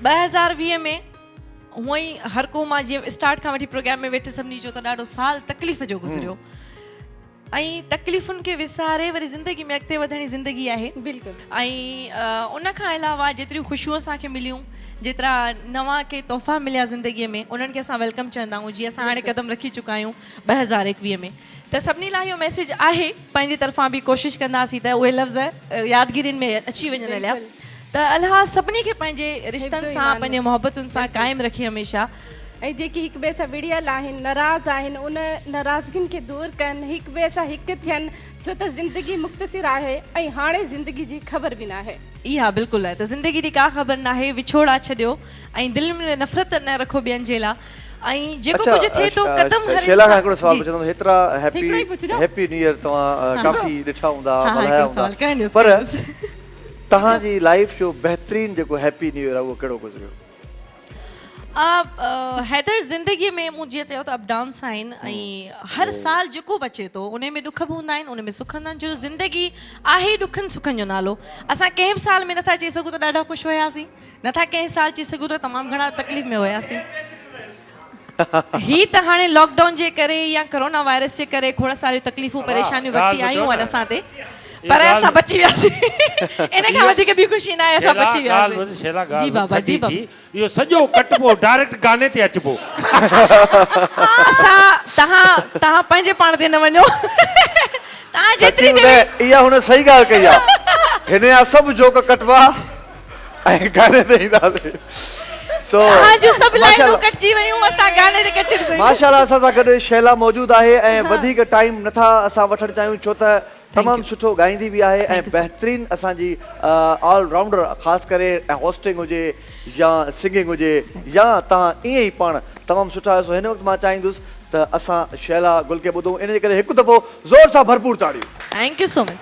2020 में हूअं ई हर को मां जीअं स्टार्ट खां वठी प्रोग्राम में वेठे सभिनी जो त ॾाढो साल तकलीफ़ जो गुज़रियो ऐं तकलीफ़ुनि खे विसारे वरी ज़िंदगी में अॻिते वधण जी ज़िंदगी आहे। बिल्कुलु ऐं उन खां अलावा जेतिरियूं ख़ुशियूं असांखे मिलियूं जेतिरा नवां के तोहफ़ा मिलिया ज़िंदगीअ में उन्हनि खे असां वेलकम चवंदा आहियूं जीअं असां हाणे कदम रखी चुका आहियूं 2021 में त सभिनी लाइ इहो मैसेज आहे पंहिंजी तरफ़ां बि कोशिशि कंदासीं त उहे लफ़्ज़ यादगिरियुनि में अची वञण लाइ त अलाह सभिनी खे पंहिंजे रिश्तनि सां पंहिंजे मोहबतुनि सां क़ाइमु रखे हमेशह ऐं जेकी हिक ॿिए सां विड़ियल आहिनि नाराज़ आहिनि उन नाराज़गियुनि खे दूरि कनि हिक ॿिए सां हिकु थियनि छो त ज़िंदगी मुख़्तसिर आहे ऐं हाणे ज़िंदगी जी ख़बर बि न आहे। इहा बिल्कुलु आहे त ज़िंदगी जी का ख़बर न आहे विछोड़ा छॾियो ऐं दिलि में नफ़रत न रखो ॿियनि जे लाइ ऐं जेको कुझु थिए थो कदम हर शेला खां हिकिड़ो सवाल पुछंदुमि हेतिरा हैप्पी न्यू ईयर तव्हां काफ़ी ॾिठा हूंदा मल्हाया हूंदा पर तव्हांजी लाइफ जो बहितरीनु जेको हैप्पी न्यू ईयर आहे उहो कहिड़ो गुज़रियो? हैदर ज़िंदगीअ में मूं जीअं चयो त अप डाउन्स आहिनि ऐं हर साल जेको बि अचे थो उन में ॾुख बि हूंदा आहिनि उन में सुख हूंदा आहिनि जो ज़िंदगी आहे ॾुखनि सुखनि जो नालो असां कंहिं बि साल में नथा चई सघूं त ॾाढा ख़ुशि हुयासीं नथा कंहिं साल चई सघूं त तमामु घणा तकलीफ़ में हुयासीं ही त हाणे लॉकडाउन जे करे या कोरोना वायरस जे करे खोड़ सारियूं तकलीफ़ूं परेशानियूं वठी आयूं आहिनि असां ते पर असां बची वियासीं इन खां वधीक बि ख़ुशी न आहे असां बची वियासीं। जी बाबा जी बाबा इहो सॼो कटबो डायरेक्ट गाने ते अचबो असां तव्हां पंहिंजे पाण ते न वञो तव्हां जेतिरी इहा हुन सही ॻाल्हि कई आहे हिन जा सभु जोक कटबा ऐं गाने ते ईंदासीं तव्हांजूं सभु लाइनूं कटिजी वयूं असां गाने ते कचिर माशाल्लाह असां सां गॾु शैला मौजूदु आहे ऐं वधीक टाइम नथा असां वठणु चाहियूं छो त तमामु सुठो ॻाईंदी बि आहे ऐं बहितरीनु असांजी ऑल राउंडर ख़ासि करे होस्टिंग हुजे या सिंगिंग हुजे या तव्हां ईअं ई पाण तमामु सुठा आहियो हिन वक़्तु मां चाहींदुसि त असां शैला गुल खे ॿुधूं इन जे करे हिकु दफ़ो ज़ोर सां भरपूर ताड़ियूं। Thank you so much.